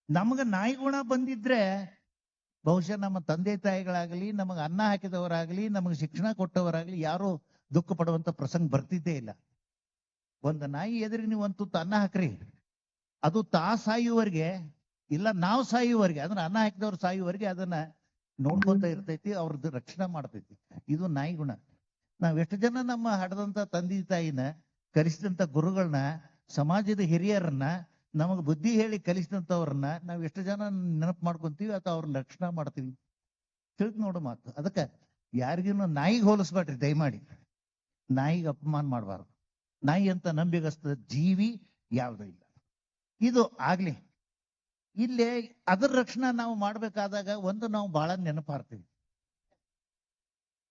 ನಮಗ ನಾಯಿ ಗುಣ ಬಂದಿದ್ರೆ ಬಹುಶಃ ನಮ್ಮ ತಂದೆ ತಾಯಿಗಳಾಗ್ಲಿ, ನಮಗ ಅನ್ನ ಹಾಕಿದವರಾಗ್ಲಿ, ನಮಗ್ ಶಿಕ್ಷಣ ಕೊಟ್ಟವರಾಗ್ಲಿ ಯಾರು ದುಃಖ ಪಡುವಂತ ಪ್ರಸಂಗ ಬರ್ತಿದ್ದೇ ಇಲ್ಲ. ಒಂದು ನಾಯಿ ಎದುರಿಗೆ ನೀವು ಒಂದು ತುತ್ತು ಅನ್ನ ಹಾಕ್ರಿ, ಅದು ಸಾಯುವವರೆಗೆ ಇಲ್ಲ ನಾವು ಸಾಯುವವರೆಗೆ, ಅದನ್ನ ಅನ್ನ ಹಾಕಿದವ್ರು ಸಾಯುವವರೆಗೆ ಅದನ್ನ ನೋಡ್ಕೊಂತ ಇರ್ತೈತಿ, ಅವ್ರದ್ದು ರಕ್ಷಣೆ ಮಾಡ್ತೈತಿ. ಇದು ನಾಯಿ ಗುಣ. ನಾವ್ ಎಷ್ಟು ಜನ ನಮ್ಮ ಹಡದಂತ ತಂದೆ ತಾಯಿನ, ಕಲಿಸಿದಂತ ಗುರುಗಳನ್ನ, ಸಮಾಜದ ಹಿರಿಯರನ್ನ, ನಮಗ್ ಬುದ್ಧಿ ಹೇಳಿ ಕಲಿಸಿದಂತವ್ರನ್ನ ನಾವ್ ಎಷ್ಟು ಜನ ನೆನಪು ಮಾಡ್ಕೊಂತೀವಿ ಅಥವಾ ಅವ್ರನ್ನ ರಕ್ಷಣೆ ಮಾಡ್ತೀವಿ? ತಿಳ್ದು ನೋಡು ಮಾತು. ಅದಕ್ಕೆ ಯಾರಿಗೂ ನಾಯಿಗೆ ಹೋಲಿಸ್ಬೇಡ್ರಿ ದಯಮಾಡಿ. ನಾಯಿಗೆ ಅಪಮಾನ ಮಾಡಬಾರ್ದು. ನಾಯಿ ಅಂತ ನಂಬಿಗಸ್ತ ಜೀವಿ ಯಾವುದೂ ಇಲ್ಲ. ಇದು ಆಗ್ಲಿ. ಇಲ್ಲೇ ಅದರ ರಕ್ಷಣೆ ನಾವು ಮಾಡ್ಬೇಕಾದಾಗ ಒಂದು ನಾವು ಬಹಳ ನೆನಪಾರ್ತೀವಿ.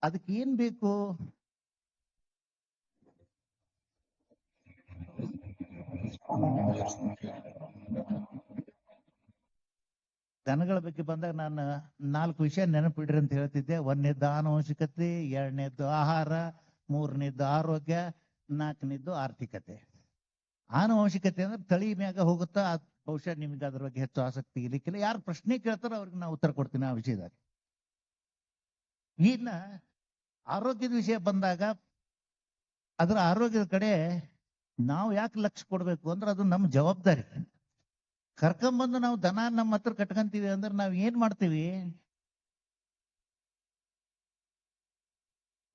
ಅದಕ್ಕೆ ಏನ್ ಬೇಕು? ದನಗಳ ಬಗ್ಗೆ ಬಂದಾಗ ನಾನು 4 ವಿಷಯ ನೆನಪಿಡ್ರಿ ಅಂತ ಹೇಳ್ತಿದ್ದೆ. 1ನೇದ್ದು ಆನುವಂಶಿಕತೆ, 2ನೇದ್ದು ಆಹಾರ, 3ನೇದ್ದು ಆರೋಗ್ಯ, 4ನೇದ್ದು ಆರ್ಥಿಕತೆ. ಆನುವಂಶಿಕತೆ ಅಂದ್ರೆ ತಳಿ ಮ್ಯಾಗ ಹೋಗುತ್ತಾ, ಬಹುಶಃ ನಿಮ್ಗೆ ಅದ್ರ ಬಗ್ಗೆ ಹೆಚ್ಚು ಆಸಕ್ತಿ ಇರ್ಲಿಕ್ಕಿಲ್ಲ. ಯಾರು ಪ್ರಶ್ನೆ ಕೇಳ್ತಾರೋ ಅವ್ರಿಗೆ ನಾವು ಉತ್ತರ ಕೊಡ್ತೀನಿ ಆ ವಿಷಯದಾಗ. ಇನ್ನ ಆರೋಗ್ಯದ ವಿಷಯ ಬಂದಾಗ ಅದರ ಆರೋಗ್ಯದ ಕಡೆ ನಾವು ಯಾಕೆ ಲಕ್ಷ್ಯ ಕೊಡ್ಬೇಕು ಅಂದ್ರೆ ಅದು ನಮ್ಮ ಜವಾಬ್ದಾರಿ. ಕರ್ಕೊಂಬಂದು ನಾವು ದನ ನಮ್ಮ ಹತ್ರ ಕಟ್ಕೊಂತೀವಿ ಅಂದ್ರೆ ನಾವ್ ಏನ್ ಮಾಡ್ತೀವಿ?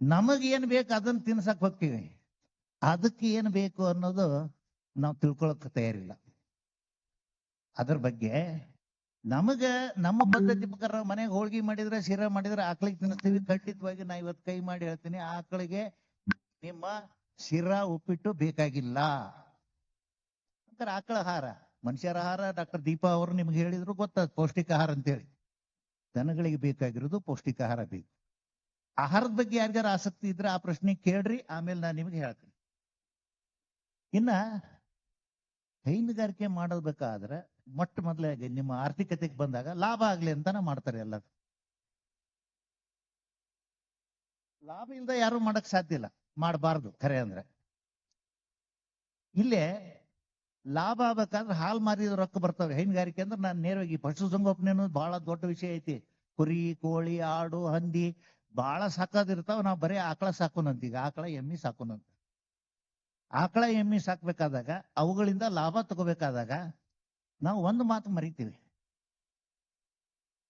ನಮಗ್ ಏನ್ ಬೇಕು ಅದನ್ನ ತಿನ್ಸಕ್ ಹೋಗ್ತೀವಿ. ಅದಕ್ಕೆ ಏನ್ ಬೇಕು ಅನ್ನೋದು ನಾವು ತಿಳ್ಕೊಳಕ್ ತಯಾರಿಲ್ಲ. ಅದ್ರ ಬಗ್ಗೆ ನಮ್ಮ ಪದ್ಧತಿ ಪ್ರಕಾರ ಮನೆಗೆ ಹೋಳ್ಗಿ ಮಾಡಿದ್ರೆ, ಶಿರಾ ಮಾಡಿದ್ರೆ ಆಕಳಿಗೆ ತಿನ್ನಿಸ್ತೀವಿ. ಖಂಡಿತವಾಗಿ ನಾ ಇವತ್ತು ಕೈ ಮಾಡಿ ಹೇಳ್ತೀನಿ, ಆಕಳಿಗೆ ನಿಮ್ಮ ಶಿರಾ ಉಪ್ಪಿಟ್ಟು ಬೇಕಾಗಿಲ್ಲ. ಆಕಳ ಆಹಾರ, ಮನುಷ್ಯರ ಆಹಾರ ಡಾಕ್ಟರ್ ದೀಪಾ ಅವರು ನಿಮ್ಗೆ ಹೇಳಿದ್ರು ಗೊತ್ತಾದ ಪೌಷ್ಟಿಕ ಆಹಾರ ಅಂತೇಳಿ. ದನಗಳಿಗೆ ಬೇಕಾಗಿರೋದು ಪೌಷ್ಟಿಕ ಆಹಾರ ಬೇಕು. ಆಹಾರದ ಬಗ್ಗೆ ಯಾರಿಗಾರ ಆಸಕ್ತಿ ಇದ್ರೆ ಆ ಪ್ರಶ್ನೆ ಕೇಳ್ರಿ, ಆಮೇಲೆ ನಾನು ನಿಮ್ಗೆ ಹೇಳ್ತೀನಿ. ಇನ್ನ ಹೈನುಗಾರಿಕೆ ಮಾಡಬೇಕಾದ್ರೆ ಮೊದಲಾಗಿ ನಿಮ್ಮ ಆರ್ಥಿಕತೆಗೆ ಬಂದಾಗ ಲಾಭ ಆಗ್ಲಿ ಅಂತಾನೆ ಮಾಡ್ತಾರೆ ಎಲ್ಲ. ಲಾಭ ಇಲ್ದ ಯಾರು ಮಾಡಕ್ ಸಾಧ್ಯ ಇಲ್ಲ, ಮಾಡಬಾರ್ದು ಖರೆ ಅಂದ್ರೆ. ಇಲ್ಲೇ ಲಾಭ ಆಗ್ಬೇಕಾದ್ರೆ ಹಾಲು ಮಾರಿದ ರೊಕ್ಕ ಬರ್ತವೆ. ಹೈನುಗಾರಿಕೆ ಅಂದ್ರೆ ನಾನು ನೇರವಾಗಿ ಪಶುಸಂಗೋಪನೆ ಅನ್ನೋದು ಬಹಳ ದೊಡ್ಡ ವಿಷಯ ಐತಿ. ಕುರಿ, ಕೋಳಿ, ಆಡು, ಹಂದಿ ಬಹಳ ಸಾಕೋದಿರ್ತಾವ. ನಾವು ಬರೀ ಆಕಳ ಸಾಕೋನಂತ. ಈಗ ಆಕಳ ಎಮ್ಮಿ ಸಾಕೋನಂತ. ಆಕಳ ಎಮ್ಮಿ ಸಾಕ್ಬೇಕಾದಾಗ, ಅವುಗಳಿಂದ ಲಾಭ ತಗೋಬೇಕಾದಾಗ ನಾವು ಒಂದು ಮಾತು ಮರಿತೀವಿ.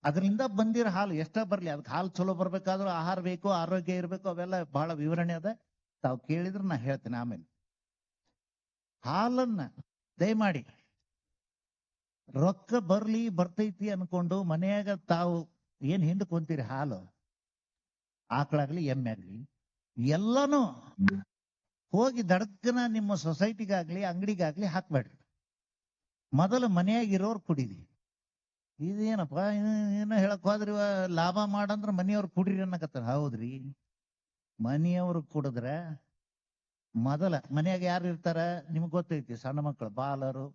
ಅದರಿಂದ ಬಂದಿರೋ ಹಾಲು ಎಷ್ಟ ಬರ್ಲಿ, ಅದಕ್ಕೆ ಹಾಲು ಚಲೋ ಬರ್ಬೇಕಾದ್ರೂ ಆಹಾರ ಬೇಕು, ಆರೋಗ್ಯ ಇರಬೇಕು, ಅವೆಲ್ಲ ಬಹಳ ವಿವರಣೆ ಅದ. ತಾವು ಕೇಳಿದ್ರೆ ನಾ ಹೇಳ್ತೀನಿ ಆಮೇಲೆ. ಹಾಲನ್ನ ದಯಮಾಡಿ ರೊಕ್ಕ ಬರ್ತೈತಿ ಅನ್ಕೊಂಡು ಮನೆಯಾಗ ತಾವು ಏನ್ ಹಿಂಡ್ಕೊಂತೀರಿ, ಹಾಲು ಆಕಳಾಗ್ಲಿ ಎಮ್ಮೆ ಆಗ್ಲಿ ಎಲ್ಲಾನು ಹೋಗಿ ದಡಕ್ಕನ ನಿಮ್ಮ ಸೊಸೈಟಿಗಾಗ್ಲಿ ಅಂಗಡಿಗಾಗ್ಲಿ ಹಾಕ್ಬೇಡ್ರಿ. ಮೊದಲು ಮನೆಯಾಗಿರೋರು ಕುಡೀರಿ. ಇದೇನಪ್ಪ ಏನೋ ಹೇಳಕ್ ಹೋದ್ರಿ ಲಾಭ ಮಾಡಂದ್ರ ಮನೆಯವ್ರು ಕುಡ್ರಿ ಅನ್ನಕತ್ತಾರ. ಹೌದ್ರಿ, ಮನೆಯವ್ರು ಕುಡಿದ್ರ ಮೊದಲ ಮನ್ಯಾಗ ಯಾರು ಇರ್ತಾರ ನಿಮ್ಗೆ ಗೊತ್ತೈತಿ. ಸಣ್ಣ ಮಕ್ಕಳು, ಬಾಲರು,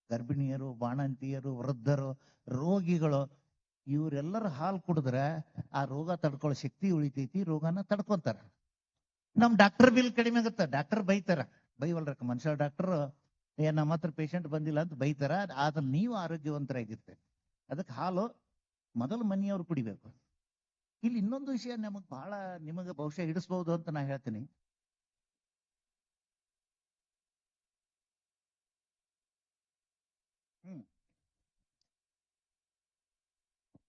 ಗರ್ಭಿಣಿಯರು, ಬಾಣಂತಿಯರು, ವೃದ್ಧರು, ರೋಗಿಗಳು, ಇವರೆಲ್ಲರ ಹಾಲು ಕುಡಿದ್ರ ಆ ರೋಗ ತಡ್ಕೊಳ್ಳೋ ಶಕ್ತಿ ಉಳಿತೈತಿ, ರೋಗನ ತಡ್ಕೊಂತಾರ. ನಮ್ ಡಾಕ್ಟರ್ ಬಿಲ್ ಕಡಿಮೆ ಆಗತ್ತ. ಡಾಕ್ಟರ್ ಬೈತಾರ, ಬೈವಲ್ರಕ್ಕ ಮನುಷ್ಯ ಡಾಕ್ಟರ್ ನಮ್ಮ ಹತ್ರ ಪೇಷಂಟ್ ಬಂದಿಲ್ಲ ಅಂತ ಬೈತಾರ. ಆದ್ರೆ ನೀವು ಆರೋಗ್ಯವಂತರಾಗಿರ್ತೀರಿ. ಅದಕ್ಕೆ ಹಾಲು ಮೊದಲು ಮನೆಯವ್ರು ಕುಡಿಬೇಕು. ಇಲ್ಲಿ ಇನ್ನೊಂದು ವಿಷಯ ನಮಗ್ ಬಹಳ ನಿಮಗೆ ಬಹುಶಃ ಹಿಡಿಸ್ಬಹುದು ಅಂತ ನಾ ಹೇಳ್ತೀನಿ.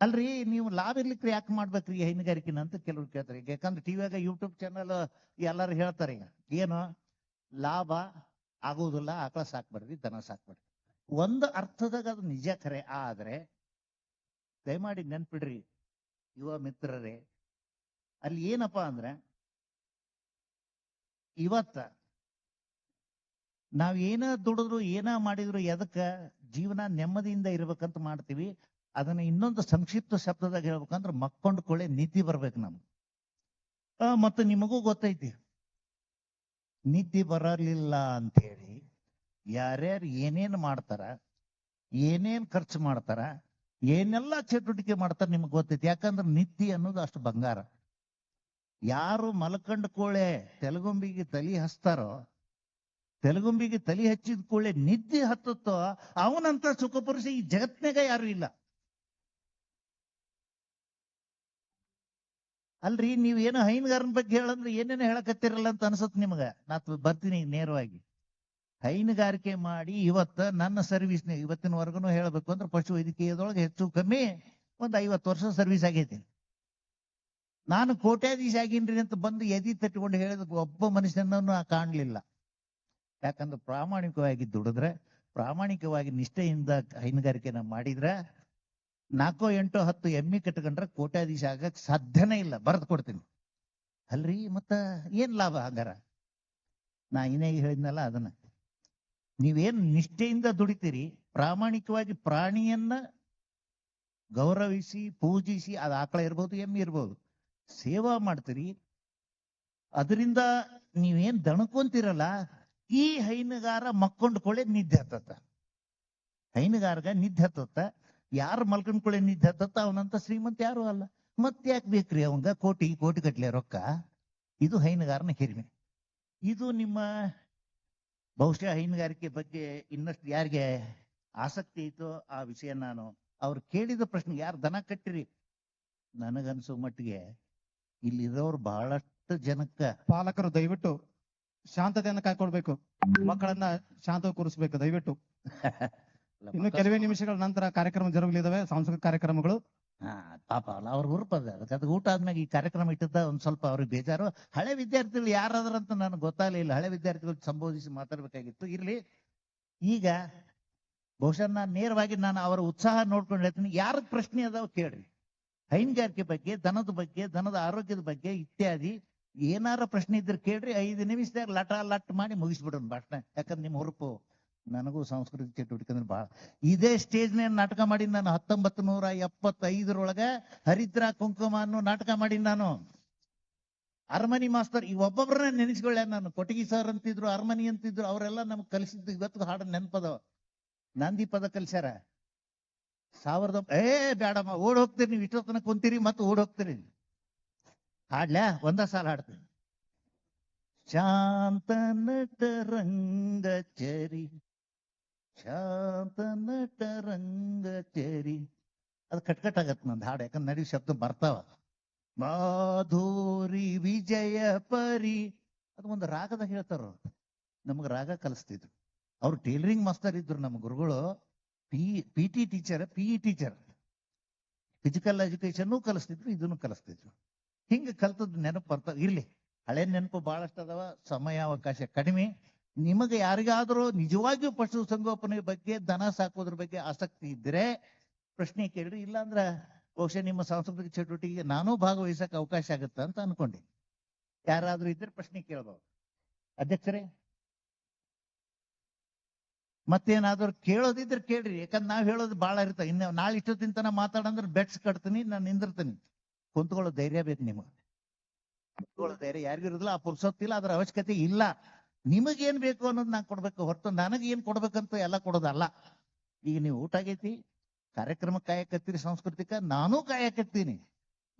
ಅಲ್ರಿ, ನೀವು ಲಾಭ ಇರ್ಲಿಕ್ರಿ ಯಾಕೆ ಮಾಡ್ಬೇಕ್ರಿ ಹೈನುಗಾರಿಕೆನ ಅಂತ ಕೆಲವ್ರು ಕೇಳ್ತಾರೆ. ಈಗ ಯಾಕಂದ್ರೆ ಟಿವಿಯಾಗ ಯೂಟ್ಯೂಬ್ ಚಾನಲ್ ಎಲ್ಲಾರು ಹೇಳ್ತಾರೆ ಈಗ ಏನು ಲಾಭ ಆಗುವುದಿಲ್ಲ, ಆಕಳ ಸಾಕ್ಬೇಡ್ರಿ, ದನ ಸಾಕ್ಬೇಡ್ರಿ. ಒಂದು ಅರ್ಥದಾಗ ಅದು ನಿಜ ಖರೆ. ಆದ್ರೆ ದಯಮಾಡಿ ನೆನ್ಪಿಡ್ರಿ ಯುವ ಮಿತ್ರರೇ, ಅಲ್ಲಿ ಏನಪ್ಪಾ ಅಂದ್ರೆ ಇವತ್ತ ನಾವ್ ಏನ ದುಡಿದ್ರು ಏನ ಮಾಡಿದ್ರು ಎದಕ್ಕ ಜೀವನ ನೆಮ್ಮದಿಯಿಂದ ಇರ್ಬೇಕಂತ ಮಾಡ್ತೀವಿ. ಅದನ್ನ ಇನ್ನೊಂದು ಸಂಕ್ಷಿಪ್ತ ಶಬ್ದದಾಗ ಹೇಳ್ಬೇಕಂದ್ರೆ ಮಕ್ಕೊಂಡ್ಕೊಳ್ಳೆ ನಿದ್ದೆ ಬರ್ಬೇಕು ನಮ್ಗೆ. ಮತ್ತೆ ನಿಮಗೂ ಗೊತ್ತೈತಿ, ನಿದ್ದೆ ಬರಲಿಲ್ಲ ಅಂತ ಹೇಳಿ ಯಾರ್ಯಾರು ಏನೇನ್ ಮಾಡ್ತಾರ, ಏನೇನ್ ಖರ್ಚು ಮಾಡ್ತಾರ, ಏನೆಲ್ಲಾ ಚಟುವಟಿಕೆ ಮಾಡ್ತಾರ ನಿಮ್ಗೆ ಗೊತ್ತೈತಿ. ಯಾಕಂದ್ರೆ ನಿದ್ದೆ ಅನ್ನೋದು ಅಷ್ಟು ಬಂಗಾರ. ಯಾರು ಮಲ್ಕಂಡ ಕೂಳೆ ತೆಲಗುಂಬಿಗೆ ತಲಿ ಹಚ್ತಾರೋ, ತೆಲಗುಂಬಿಗೆ ತಲಿ ಹಚ್ಚಿದ ಕೂಳೆ ನಿದ್ದೆ ಹತ್ತುತ್ತೋ, ಅವನಂತ ಸುಖಪುರುಷ ಈ ಜಗತ್ನಾಗ ಯಾರು ಇಲ್ಲ. ಅಲ್ರಿ, ನೀವೇನೋ ಹೈನುಗಾರನ ಬಗ್ಗೆ ಹೇಳಂದ್ರೆ ಏನೇನೋ ಹೇಳಕತ್ತಿರಲ್ಲ ಅಂತ ಅನ್ಸತ್ ನಿಮ್ಗ. ನಾ ಬರ್ತೀನಿ ನೇರವಾಗಿ. ಹೈನುಗಾರಿಕೆ ಮಾಡಿ ಇವತ್ತ ನನ್ನ ಸರ್ವಿಸ್ ಇವತ್ತಿನವರೆಗೂ ಹೇಳಬೇಕು ಅಂದ್ರೆ ಪಶು ವೈದ್ಯಕೀಯದೊಳಗೆ ಹೆಚ್ಚು ಕಮ್ಮಿ ಒಂದು 50 ವರ್ಷ ಸರ್ವಿಸ್ ಆಗೈತಿ. ನಾನು ಕೋಟ್ಯಾಧೀಶ ಆಗೀನ್ರಿ ಅಂತ ಬಂದು ಎದಿ ತಟ್ಕೊಂಡು ಹೇಳಿದ ಒಬ್ಬ ಮನುಷ್ಯನನ್ನು ಕಾಣ್ಲಿಲ್ಲ. ಯಾಕಂದ್ರೆ ಪ್ರಾಮಾಣಿಕವಾಗಿ ದುಡಿದ್ರೆ, ಪ್ರಾಮಾಣಿಕವಾಗಿ ನಿಷ್ಠೆಯಿಂದ ಹೈನುಗಾರಿಕೆನ ಮಾಡಿದ್ರೆ 4, 8, 10 ಎಮ್ಮಿ ಕಟ್ಕೊಂಡ್ರೆ ಕೋಟ್ಯಾಧೀಶ ಆಗಕ್ ಸಾಧ್ಯನೇ ಇಲ್ಲ. ಬರೆದು ಕೊಡ್ತೀನಿ. ಅಲ್ರಿ, ಮತ್ತ ಏನ್ ಲಾಭ ಹಂಗಾರ? ನಾ ಇನ್ನೇ ಹೇಳಿದ್ನಲ್ಲ ಅದನ್ನ. ನೀವೇನ್ ನಿಷ್ಠೆಯಿಂದ ದುಡಿತೀರಿ, ಪ್ರಾಮಾಣಿಕವಾಗಿ ಪ್ರಾಣಿಯನ್ನ ಗೌರವಿಸಿ ಪೂಜಿಸಿ, ಅದು ಆಕಳ ಇರ್ಬೋದು, ಎಮ್ಮೆ ಇರ್ಬೋದು, ಸೇವಾ ಮಾಡ್ತೀರಿ. ಅದರಿಂದ ನೀವೇನ್ ದಣಕೊಂತೀರಲ್ಲ, ಈ ಹೈನುಗಾರ ಮಕ್ಕೊಂಡ್ಕೊಳ್ಳೆ ನಿದ್ದೆ ಹತ್ತತ್ತ. ಹೈನುಗಾರಗ ನಿದ್ದೆ ಹತ್ತತ್ತ. ಯಾರು ಮಲ್ಕೊಂಡ್ಕೊಳ್ಳೆ ನಿದ್ದೆ ಹತ್ತತ್ತ ಅವನಂತ ಶ್ರೀಮಂತ ಯಾರು ಅಲ್ಲ. ಮತ್ತೆ ಯಾಕೆ ಬೇಕ್ರಿ ಅವಂಗ ಕೋಟಿ ಕೋಟಿ ಗಟ್ಲೆ ರೊಕ್ಕ? ಇದು ಹೈನುಗಾರನ ಹಿರಿಮೆ. ಇದು ನಿಮ್ಮ ಬಹುಶಃ ಹೈನುಗಾರಿಕೆ ಬಗ್ಗೆ ಇನ್ನಷ್ಟು ಯಾರಿಗೆ ಆಸಕ್ತಿ ಇತ್ತೋ ಆ ವಿಷಯ ನಾನು ಅವ್ರು ಕೇಳಿದ ಪ್ರಶ್ನೆ, ಯಾರು ದನ ಕಟ್ಟಿರಿ, ನನಗನ್ಸೋ ಮಟ್ಟಿಗೆ ಇಲ್ಲಿರೋರು ಬಹಳಷ್ಟು ಜನಕ್ಕ ಪಾಲಕರು ದಯವಿಟ್ಟು ಶಾಂತತೆಯನ್ನು ಕಾಯ್ಕೊಳ್ಬೇಕು. ಮಕ್ಕಳನ್ನ ಶಾಂತ ಕೂರಿಸ್ಬೇಕು ದಯವಿಟ್ಟು. ಇನ್ನು ಕೆಲವೇ ನಿಮಿಷಗಳ ನಂತರ ಕಾರ್ಯಕ್ರಮ ಜರುಗಲಿದ್ದಾವೆ, ಸಾಂಸ್ಕೃತಿಕ ಕಾರ್ಯಕ್ರಮಗಳು. ಪಾಪ ಅಲ್ಲ, ಅವ್ರ ಹುರುಪದ ಅದಕ್ಕೆ ಊಟ ಆದ್ಮ್ಯಾಗ ಈ ಕಾರ್ಯಕ್ರಮ ಇಟ್ಟಿದ್ದ ಒಂದ್ ಸ್ವಲ್ಪ ಅವ್ರಿಗೆ ಬೇಜಾರು. ಹಳೆ ವಿದ್ಯಾರ್ಥಿಗಳು ಯಾರಾದ್ರಂತ ನನಗೆ ಗೊತ್ತಾಗ್ಲಿಲ್ಲ. ಹಳೆ ವಿದ್ಯಾರ್ಥಿಗಳು ಸಂಬೋಧಿಸಿ ಮಾತಾಡ್ಬೇಕಾಗಿತ್ತು. ಇರ್ಲಿ, ಈಗ ಬಹುಶಃ ನಾನು ನೇರವಾಗಿ ಅವರ ಉತ್ಸಾಹ ನೋಡ್ಕೊಂಡು ಹೇಳ್ತೀನಿ. ಯಾರ ಪ್ರಶ್ನೆ ಅದಾವ ಕೇಳ್ರಿ. ಹೈನುಗಾರಿಕೆ ಬಗ್ಗೆ, ದನದ ಬಗ್ಗೆ, ದನದ ಆರೋಗ್ಯದ ಬಗ್ಗೆ ಇತ್ಯಾದಿ ಏನಾರ ಪ್ರಶ್ನೆ ಇದ್ರೆ ಕೇಳ್ರಿ. 5 ನಿಮಿಷದಾಗ ಲಟ್ ಮಾಡಿ ಮುಗಿಸ್ಬಿಡೋಣ ಭಾಷಣ. ಯಾಕಂದ್ರೆ ನಿಮ್ಮ ಹುರುಪು, ನನಗೂ ಸಾಂಸ್ಕೃತಿಕ ಚಟುವಟಿಕೆ ಅಂದ್ರೆ ಬಹಳ. ಇದೇ ಸ್ಟೇಜ್ ನ ನಾಟಕ ಮಾಡಿ ನಾನು 1975 ಹರಿದ್ರ ಕುಂಕುಮ ಅನ್ನೋ ನಾಟಕ ಮಾಡಿ ನಾನು. ಅರಮನಿ ಮಾಸ್ತರ್ ಈ ಒಬ್ಬೊಬ್ಬರನ್ನ ನೆನೆಸ್ಕೊಳ್ಳ ನಾನು. ಕೊಟಗಿ ಸರ್ ಅಂತಿದ್ರು, ಅರಮನಿ ಅಂತಿದ್ರು, ಅವರೆಲ್ಲ ನಮ್ಗೆ ಕಲಿಸಿದ್ದು ಇವತ್ತು ಹಾಡು ನೆನಪದವ. ನಂದಿ ಪದ ಕಲ್ಸ್ಯಾರ. ಬೇಡಮ್ಮ, ಓಡ್ ಹೋಗ್ತೀರಿ ನೀವು, ಇಷ್ಟೊತ್ತನ ಕುಂತೀರಿ ಮತ್ತೆ ಓಡ್ ಹೋಗ್ತೀರಿ. ಹಾಡ್ಲ್ಯಾ? ಒಂದ ಸಾಲ ಹಾಡ್ತೀನಿ. ಶಾಂತ ನಟ ರಂಗಚರಿ, ಶಾಂತ ನಟ ರಂಗಚರಿ. ಅದು ಕಟ್ಕಟ್ ಆಗತ್ ನಂದು ಹಾಡು, ಯಾಕಂದ್ರೆ ನಡಿ ಶಬ್ದ ಬರ್ತಾವ. ಮಾಧುರಿ ವಿಜಯ ಪರಿ, ಅದು ಒಂದು ರಾಗದಾಗ ಹೇಳ್ತಾರ. ನಮಗ್ ರಾಗ ಕಲಿಸ್ತಿದ್ರು. ಅವ್ರು ಟೇಲರಿಂಗ್ ಮಾಸ್ತರ್ ಇದ್ರು ನಮ್ಮ ಗುರುಗಳು. PT teacher, PE teacher, physical education ಕಲಿಸ್ತಿದ್ರು, ಇದನ್ನು ಕಲಿಸ್ತಿದ್ರು. ಹಿಂಗ ಕಲ್ತದ್ ನೆನಪು ಬರ್ತಾವ. ಇರ್ಲಿ, ಹಳೆ ನೆನಪು ಬಹಳಷ್ಟು ಅದಾವ, ಸಮಯಾವಕಾಶ ಕಡಿಮೆ. ನಿಮಗೆ ಯಾರಿಗಾದ್ರೂ ನಿಜವಾಗಿಯೂ ಪಶು ಸಂಗೋಪನೆ ಬಗ್ಗೆ, ದನ ಸಾಕೋದ್ರ ಬಗ್ಗೆ ಆಸಕ್ತಿ ಇದ್ರೆ ಪ್ರಶ್ನೆ ಕೇಳ್ರಿ. ಇಲ್ಲಾಂದ್ರ ಬಹುಶಃ ನಿಮ್ಮ ಸಾಂಸ್ಕೃತಿಕ ಚಟುವಟಿಕೆಗೆ ನಾನೂ ಭಾಗವಹಿಸಕ್ಕೆ ಅವಕಾಶ ಆಗುತ್ತ ಅಂತ ಅನ್ಕೊಂಡೆ. ಯಾರಾದ್ರೂ ಇದ್ರೆ ಪ್ರಶ್ನೆ ಕೇಳ್ಬಹುದು. ಅಧ್ಯಕ್ಷರೇ, ಮತ್ತೇನಾದ್ರು ಕೇಳೋದಿದ್ರೆ ಕೇಳ್ರಿ, ಯಾಕಂದ್ರೆ ನಾವ್ ಹೇಳೋದು ಬಾಳ ಇರ್ತಾವ. ಇನ್ನು ನಾಳೆ ಇಷ್ಟೊತ್ತಿನ ತನ ಮಾತಾಡಂದ್ರೆ ಬೆಟ್ಸ್ ಕಟ್ತೀನಿ, ನಾನು ನಿಂದಿರ್ತೀನಿ. ಕುಂತ್ಕೊಳ್ಳೋ ಧೈರ್ಯ ಬೇಕು ನಿಮಗೆ. ಕುಂತ್ಕೊಳ್ಳೋ ಧೈರ್ಯ ಯಾರಿಗೂ ಇರೋದಿಲ್ಲ, ಆ ಪುರ್ಸೊತ್ತಿಲ್ಲ, ಅದ್ರ ಅವಶ್ಯಕತೆ ಇಲ್ಲ. ನಿಮಗೇನ್ ಬೇಕು ಅನ್ನೋದು ನಾನ್ ಕೊಡ್ಬೇಕು ಹೊರತು ನನಗೆ ಏನ್ ಕೊಡ್ಬೇಕಂತ ಎಲ್ಲ ಕೊಡೋದಲ್ಲ. ಈಗ ನೀವು ಊಟ ಆಗೈತಿ, ಕಾರ್ಯಕ್ರಮ ಕಾಯಕತ್ತೀರಿ, ಸಾಂಸ್ಕೃತಿಕ ನಾನೂ ಕಾಯಕತ್ತೀನಿ.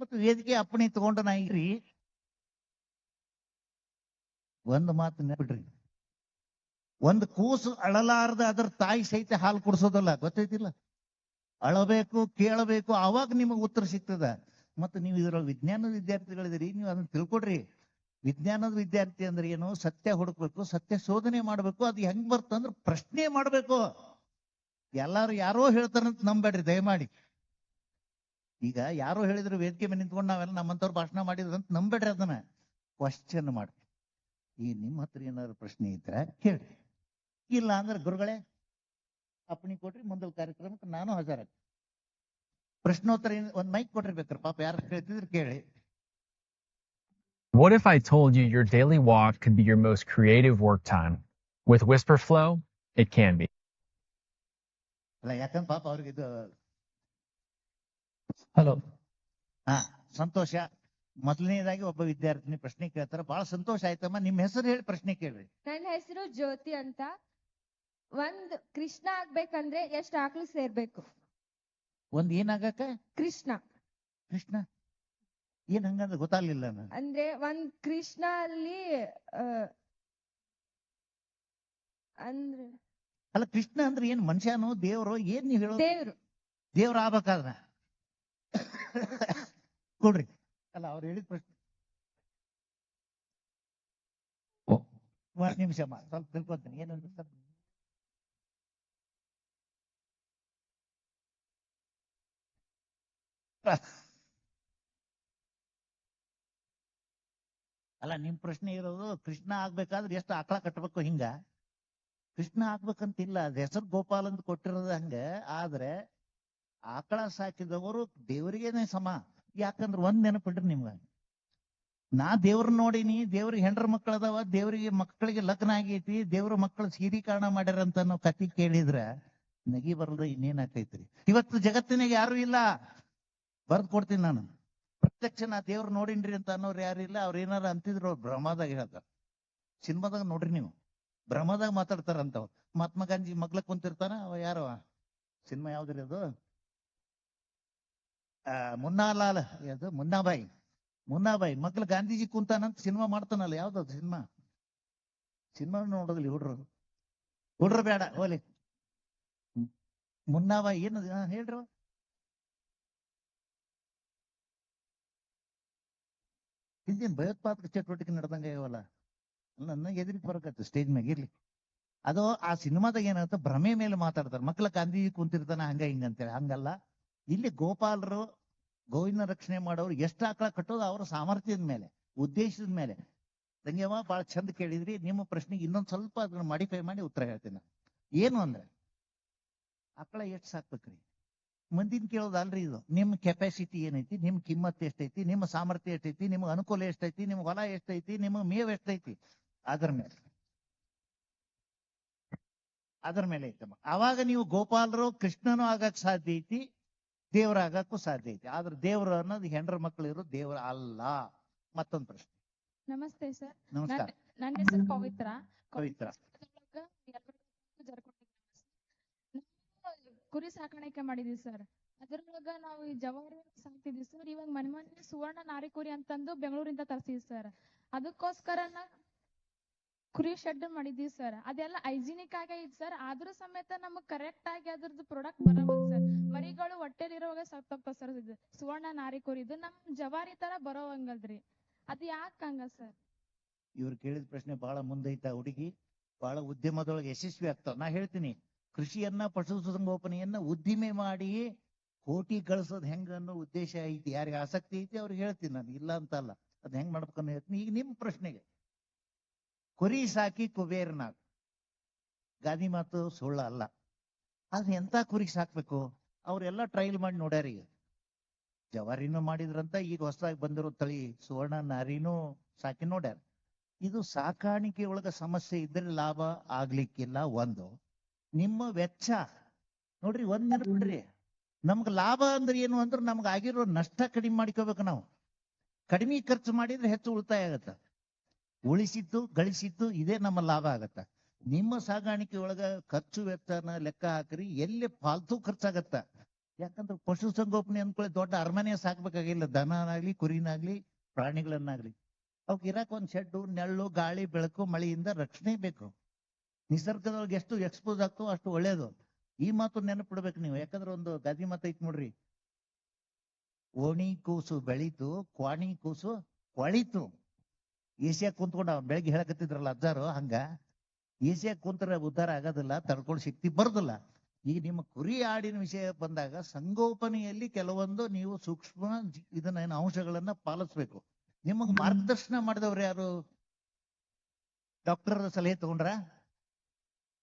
ಮತ್ತು ವೇದಿಕೆ ಅಪ್ಪಣೆ ತಗೊಂಡು ನಾ ಇರ್ರಿ, ಒಂದು ಮಾತು ನೆನಪಿಡ್ರಿ, ಒಂದು ಕೂಸು ಅಳಲಾರ್ದ ಅದ್ರ ತಾಯಿ ಸಹಿತ ಹಾಲು ಕುಡಿಸೋದಲ್ಲ, ಗೊತ್ತೈತಿಲ್ಲ. ಅಳಬೇಕು, ಕೇಳಬೇಕು, ಅವಾಗ ನಿಮಗೆ ಉತ್ತರ ಸಿಗ್ತದ. ಮತ್ತು ನೀವು ಇದ್ರೊಳಗೆ ವಿಜ್ಞಾನದ ವಿದ್ಯಾರ್ಥಿಗಳಿದ್ದೀರಿ, ನೀವು ಅದನ್ನ ತಿಳ್ಕೊಡ್ರಿ. ವಿಜ್ಞಾನದ ವಿದ್ಯಾರ್ಥಿ ಅಂದ್ರೆ ಏನು? ಸತ್ಯ ಹುಡುಕ್ಬೇಕು, ಸತ್ಯ ಶೋಧನೆ ಮಾಡ್ಬೇಕು. ಅದು ಹೆಂಗ್ ಬರ್ತಂದ್ರೆ ಪ್ರಶ್ನೆ ಮಾಡ್ಬೇಕು. ಎಲ್ಲಾರು ಯಾರೋ ಹೇಳ್ತಾರಂತ ನಂಬೇಡ್ರಿ ದಯಮಾಡಿ. ಈಗ ಯಾರೋ ಹೇಳಿದ್ರು ವೇದಿಕೆ ಮೇಲೆ ನಿಂತ್ಕೊಂಡು ನಾವೆಲ್ಲ ನಮ್ಮಂತವ್ರು ಭಾಷಣ ಮಾಡಿದ್ರಂತ ನಂಬೇಡ್ರಿ, ಅದನ್ನ ಕ್ವಶನ್ ಮಾಡಿ. ಈ ನಿಮ್ಮ ಹತ್ರ ಏನಾದ್ರು ಪ್ರಶ್ನೆ ಇದ್ರೆ ಕೇಳ್ರಿ, ಇಲ್ಲ ಅಂದ್ರೆ ಗುರುಗಳೇ ಅಪ್ಪಣೆ ಕೊಟ್ರಿ, ಮುಂದಲ್ ಕಾರ್ಯಕ್ರಮಕ್ಕೆ ನಾನು ಹಾಜರ. ಪ್ರಶ್ನೋತ್ತರ ಒಂದ್ ಮೈಕ್ ಕೊಟ್ಟಿರ್ಬೇಕ್ರಿ, ಪಾಪ ಯಾರು ಕೇಳ್ತಿದ್ರು ಕೇಳಿ. What if I told you your daily walk could be your most creative work time? With Whisper Flow, it can be. ಅಲ್ಲ, ಯಾಕಂದ್ರೆ ಪಾಪ ಅವ್ರಿಗೆ ಇದು ಹಲೋ. ಹಾ, ಸಂತೋಷ. ಮೊದಲನೇದಾಗಿ ಒಬ್ಬ ವಿದ್ಯಾರ್ಥಿನಿ ಪ್ರಶ್ನೆ ಕೇಳ್ತಾರ, ಬಹಳ ಸಂತೋಷ ಆಯ್ತಮ್ಮ. ನಿಮ್ ಹೆಸರು ಹೇಳಿ ಪ್ರಶ್ನೆ ಕೇಳ್ರಿ. ನನ್ನ ಹೆಸರು ಜ್ಯೋತಿ ಅಂತ. ಒಂದ್ ಕೃಷ್ಣ ಆಗ್ಬೇಕಂದ್ರೆ ಎಷ್ಟ್ ಆಕಳು ಸೇರ್ಬೇಕು? ಒಂದ್ ಏನಾಗಕ್ಕ? ಕೃಷ್ಣ. ಕೃಷ್ಣ ಏನ್ ಹಂಗಂದ್ರೆ ಗೊತ್ತಾಗ್ಲಿಲ್ಲ ನಾನು. ಅಂದ್ರೆ ಒಂದ್ ಕೃಷ್ಣ ಅಲ್ಲಿ ಅಂದ್ರೆ ಅಲ್ಲ, ಕೃಷ್ಣ ಅಂದ್ರೆ ಏನ್ ಮನುಷ್ಯನೋ ದೇವ್ರೋ ಏನ್ ನೀವ್ ಹೇಳೋ? ದೇವ್ರು. ದೇವ್ರ ಆಗ್ಬೇಕಾದ್ರ ಕೊಡ್ರಿ. ಅಲ್ಲ, ಅವ್ರು ಹೇಳಿದ ಪ್ರಶ್ನೆ ಒಂದ್ ನಿಮಿಷ ಸ್ವಲ್ಪ ತಿಳ್ಕೊತೀನಿ ಏನಂತ. ಅಲ್ಲ, ನಿಮ್ ಪ್ರಶ್ನೆ ಇರೋದು ಕೃಷ್ಣ ಆಗ್ಬೇಕಾದ್ರೆ ಎಷ್ಟು ಆಕಳ ಕಟ್ಟಬೇಕು ಹಿಂಗ. ಕೃಷ್ಣ ಆಗ್ಬೇಕಂತಿಲ್ಲ, ಅದ್ ಹೆಸರು ಗೋಪಾಲ್ ಅಂತ ಕೊಟ್ಟಿರೋದು ಹಂಗ. ಆದ್ರೆ ಆಕಳ ಸಾಕಿದವರು ದೇವರಿಗೇನೆ ಸಮ. ಯಾಕಂದ್ರೆ ಒಂದ್ ನೆನಪಿಡ್ರಿ ನಿಮ್ಗ, ನಾ ದೇವ್ರ ನೋಡಿನಿ, ದೇವ್ರಿಗೆ ಹೆಂಡ್ರ ಮಕ್ಕಳ ಅದಾವ, ದೇವ್ರಿಗೆ ಮಕ್ಕಳಿಗೆ ಲಗ್ನ ಆಗೈತಿ, ದೇವ್ರ ಮಕ್ಕಳು ಸೀರೀಕರಣ ಮಾಡ್ಯಾರಂತ ನಾವು ಕತಿ ಕೇಳಿದ್ರ ನಗಿ ಬರಲ್ದ ಇನ್ನೇನ್ ಆಕೈತ್ರಿ. ಇವತ್ತು ಜಗತ್ತಿನಾಗ ಯಾರು ಇಲ್ಲ, ಬರ್ದ್ ಕೊಡ್ತೀನಿ ನಾನು. ಪ್ರತ್ಯಕ್ಷ ನಾ ದೇವ್ರ ನೋಡಿನ್ರಿ ಅಂತ ಅನ್ನೋರು ಯಾರು ಇಲ್ಲ. ಅವ್ರ ಏನಾರ ಅಂತಿದ್ರು ಅವ್ರು ಭ್ರಮದಾಗ ಹೇಳ್ತಾರ. ಸಿನಿಮಾದಾಗ ನೋಡ್ರಿ ನೀವು, ಭ್ರಮದಾಗ ಮಾತಾಡ್ತಾರಂತವ್. ಮಹಾತ್ಮ ಗಾಂಧಿ ಮಗ್ಲಕ್ ಕುಂತಿರ್ತಾನ, ಅವ ಯಾರವ, ಸಿನಿಮಾ ಯಾವ್ದ್ರಿ ಅದು? ಮುನ್ನಾಲಾಲ್, ಯಾವ್ದು ಮುನ್ನಾಬಾಯಿ ಮಗ್ಲ ಗಾಂಧೀಜಿ ಕುಂತಾನಂತ ಸಿನಿಮಾ ಮಾಡ್ತಾನಲ್ಲ, ಯಾವ್ದದು ಸಿನಿಮಾ? ಸಿನಿಮಾ ನೋಡೋದಿಲ್ಲ ಹುಡ್ರು ಬೇಡ ಹೋಲಿ. ಮುನ್ನಾಬಾಯಿ ಏನು ಹೇಳ್ರಿ? ಹಿಂದೇನ್ ಭಯೋತ್ಪಾದಕ ಚಟುವಟಿಕೆ ನಡೆದಂಗ ಇವಲ್ಲ, ನನ್ನ ಎದುರಿಗೆ ಬರಕತ್ತು ಸ್ಟೇಜ್ ಮ್ಯಾಗ ಇರ್ಲಿ. ಅದು ಆ ಸಿನಿಮಾದಾಗ ಏನಾಗುತ್ತೆ, ಭ್ರಮೆ ಮೇಲೆ ಮಾತಾಡ್ತಾರೆ. ಮಕ್ಕಳ ಗಾಂಧೀಜಿ ಕುಂತಿರ್ತಾನ ಹಂಗ ಹಿಂಗ ಅಂತೇಳಿ. ಹಂಗಲ್ಲ, ಇಲ್ಲಿ ಗೋಪಾಲರು ಗೋವಿನ ರಕ್ಷಣೆ ಮಾಡೋರು ಎಷ್ಟು ಆಕಳ ಕಟ್ಟೋದು ಅವ್ರ ಸಾಮರ್ಥ್ಯದ ಮೇಲೆ, ಉದ್ದೇಶದ ಮೇಲೆ. ತಂಗಿಯಮ್ಮ ಬಹಳ ಚಂದ ಕೇಳಿದ್ರಿ. ನಿಮ್ಮ ಪ್ರಶ್ನೆಗೆ ಇನ್ನೊಂದ್ ಸ್ವಲ್ಪ ಅದನ್ನ ಮಾಡಿಫೈ ಮಾಡಿ ಉತ್ತರ ಹೇಳ್ತೀನಿ ನಾನು. ಏನು ಅಂದ್ರೆ, ಆಕಳ ಎಷ್ಟು ಸಾಕ್ಬೇಕ್ರಿ? ಮಂದಿನ ಕೇಳೋದಲ್ರಿ ಇದು. ನಿಮ್ ಕೆಪಾಸಿಟಿ ಏನೈತಿ, ನಿಮ್ ಕಿಮ್ಮತ್ ಎಷ್ಟೈತಿ, ನಿಮ್ಮ ಸಾಮರ್ಥ್ಯ ಎಷ್ಟೈತಿ, ನಿಮ್ಗೆ ಅನುಕೂಲ ಎಷ್ಟೈತಿ, ನಿಮ್ಗೆ ಹೊಲ ಎಷ್ಟೈತಿ, ನಿಮ್ಗೆ ಮೇವ್ ಎಷ್ಟೈತಿ, ಅದ್ರ ಮೇಲೆ ಐತಮ್ಮ. ಅವಾಗ ನೀವು ಗೋಪಾಲರು ಕೃಷ್ಣನು ಆಗಕ್ ಸಾಧ್ಯ ಐತಿ, ದೇವ್ರ ಆಗಕ್ಕೂ ಸಾಧ್ಯ ಐತಿ. ಆದ್ರೆ ದೇವ್ರ ಅನ್ನೋದು ಹೆಂಡ್ರ ಮಕ್ಕಳು ಇರೋ ದೇವ್ರ ಅಲ್ಲ. ಮತ್ತೊಂದು ಪ್ರಶ್ನೆ. ನಮಸ್ತೆ ಸರ್. ನಮಸ್ಕಾರ. ನನ್ನ ಹೆಸರು ಪವಿತ್ರ. ಪವಿತ್ರ, ಕುರಿ ಸಾಕಾಣಿಕೆ ಮಾಡಿದೀವಿ ಸರ್. ಅದ್ರೊಳಗ ನಾವು ಈ ಜವಾರಿ ಸಾಕ್ತಿದ್ವಿ ಸರ್. ಇವಾಗ ಮನೆ ಸುವರ್ಣ ನಾರಿ ಕುರಿ ಅಂತಂದು ಬೆಂಗಳೂರಿಂದ ತರ್ಸಿದ್ವಿ ಸರ್. ಅದಕ್ಕೋಸ್ಕರ ಕುರಿ ಶೆಡ್ ಮಾಡಿದೀವಿ ಸರ್. ಅದೆಲ್ಲ ಹೈಜಿನಿಕ್ ಆಗೈತಿ ಸರ್. ಆದ್ರೂ ಸಮೇತ ನಮಗ್ ಕರೆಕ್ಟ್ ಆಗಿ ಅದ್ರದ್ದು ಪ್ರಾಡಕ್ಟ್ ಬರಲ್ಲ ಸರ್. ಮರಿಗಳು ಹೊಟ್ಟೆಲಿರುವಾಗ ಸತ್ತೋಗ್ತಾವ ಸರ್. ಇದು ಸುವರ್ಣ ನಾರಿ ಕುರಿ, ಇದು ನಮ್ ಜವಾರಿ ತರ ಬರೋವಂಗಲ್ರಿ, ಅದು ಯಾಕೆ ಹಂಗ ಸರ್? ಇವ್ರು ಕೇಳಿದ ಪ್ರಶ್ನೆ ಬಹಳ ಮುಂದೈತ. ಹುಡುಗಿ ಬಹಳ ಉದ್ಯಮದೊಳಗೆ ಯಶಸ್ವಿ ಆಗ್ತಾವ. ನಾ ಹೇಳ್ತೀನಿ, ಕೃಷಿಯನ್ನ ಪಶುಸಂಗೋಪನೆಯನ್ನ ಉದ್ದಿಮೆ ಮಾಡಿ ಕೋಟಿ ಗಳಿಸೋದ್ ಹೆಂಗ ಅನ್ನೋ ಉದ್ದೇಶ ಐತಿ. ಯಾರಿಗೆ ಆಸಕ್ತಿ ಐತಿ ಅವ್ರಿಗೆ ಹೇಳ್ತೀನಿ ನಾನು, ಇಲ್ಲ ಅಂತ ಅಲ್ಲ. ಅದ್ ಹೆಂಗ್ ಮಾಡ್ಬೇಕನ್ನೋ ಹೇಳ್ತೀನಿ. ಈಗ ನಿಮ್ ಪ್ರಶ್ನೆಗೆ, ಕುರಿ ಸಾಕಿ ಕುಬೇರನಾಗ್, ಗಾದಿ ಮಾತು ಸುಳ್ಳ ಅಲ್ಲ. ಆದ್ರೆ ಎಂತ ಕುರಿ ಸಾಕ್ಬೇಕು? ಅವ್ರೆಲ್ಲಾ ಟ್ರಯಲ್ ಮಾಡಿ ನೋಡ್ಯಾರ. ಈಗ ಜವಾರಿನೂ ಮಾಡಿದ್ರಂತ, ಈಗ ಹೊಸದಾಗಿ ಬಂದಿರೋ ತಳಿ ಸುವರ್ಣ ನಾರಿನೂ ಸಾಕಿ ನೋಡ್ಯಾರ. ಇದು ಸಾಕಾಣಿಕೆ ಒಳಗ ಸಮಸ್ಯೆ ಇದ್ರೆ ಲಾಭ ಆಗ್ಲಿಕ್ಕಿಲ್ಲ ಒಂದು. ನಿಮ್ಮ ವೆಚ್ಚ ನೋಡ್ರಿ, ಒಂದ್ ನೆನಪಿಡ್ರಿ, ನಮ್ಗೆ ಲಾಭ ಅಂದ್ರೆ ಏನು ಅಂದ್ರೆ ನಮ್ಗೆ ಆಗಿರೋ ನಷ್ಟ ಕಡಿಮೆ ಮಾಡ್ಕೋಬೇಕು. ನಾವು ಕಡಿಮೆ ಖರ್ಚು ಮಾಡಿದ್ರೆ ಹೆಚ್ಚು ಉಳಿತಾಯ ಆಗತ್ತ. ಉಳಿಸಿದ್ದು ಗಳಿಸಿದ್ದು ಇದೇ ನಮ್ಮ ಲಾಭ ಆಗತ್ತ. ನಿಮ್ಮ ಸಾಗಾಣಿಕೆ ಒಳಗ ಖರ್ಚು ವೆಚ್ಚನ ಲೆಕ್ಕ ಹಾಕ್ರಿ, ಎಲ್ಲಿ ಫಾಲ್ತು ಖರ್ಚಾಗತ್ತ. ಯಾಕಂದ್ರೆ ಪಶು ಸಂಗೋಪನೆ ಅಂದ್ಕೊಳ್ಳಿ ದೊಡ್ಡ ಅರಮನೆ ಸಾಕ್ಬೇಕಾಗಿಲ್ಲ. ದನನಾಗ್ಲಿ ಕುರಿನಾಗ್ಲಿ ಪ್ರಾಣಿಗಳನ್ನಾಗ್ಲಿ ಅವಕ್ಕೆ ಇರಾಕ್ ಒಂದ್ ಶೆಡ್ಡು, ನೆರಳು, ಗಾಳಿ, ಬೆಳಕು, ಮಳೆಯಿಂದ ರಕ್ಷಣೆ ಬೇಕು. ನಿಸರ್ಗದೊಳಗೆ ಎಷ್ಟು ಎಕ್ಸ್ಪೋಸ್ ಆಗ್ತೋ ಅಷ್ಟು ಒಳ್ಳೇದು. ಈ ಮಾತು ನೆನಪಿಡ್ಬೇಕು ನೀವು. ಯಾಕಂದ್ರೆ ಒಂದು ಗಾದಿ ಮಾತು ಐತ್ ನೋಡ್ರಿ, ಓಣಿ ಕೂಸು ಬೆಳೀತು, ಕ್ವಾಣಿ ಕೂಸು ಕೊಳಿತು. ಏಷ್ಯಾ ಕುಂತ್ಕೊಂಡು ಅವ್ನು ಬೆಳಗ್ಗೆ ಹೇಳಕತ್ತಿದ್ರಲ್ಲ ಅಜ್ಜಾರು, ಹಂಗ ಏಷ್ಯಾ ಕುಂತ್ರ ಉದ್ಧಾರ ಆಗೋದಿಲ್ಲ, ತಡ್ಕೊಳ್ಳೋ ಶಕ್ತಿ ಬರೋದಿಲ್ಲ. ಈಗ ನಿಮ್ಮ ಕುರಿ ಆಡಿನ ವಿಷಯ ಬಂದಾಗ ಸಂಗೋಪನೆಯಲ್ಲಿ ಕೆಲವೊಂದು ನೀವು ಸೂಕ್ಷ್ಮ ಇದನ್ನ ಅಂಶಗಳನ್ನ ಪಾಲಿಸ್ಬೇಕು. ನಿಮಗ್ ಮಾರ್ಗದರ್ಶನ ಮಾಡಿದವ್ರು ಯಾರು? ಡಾಕ್ಟರ್ ಸಲಹೆ ತಗೊಂಡ್ರ?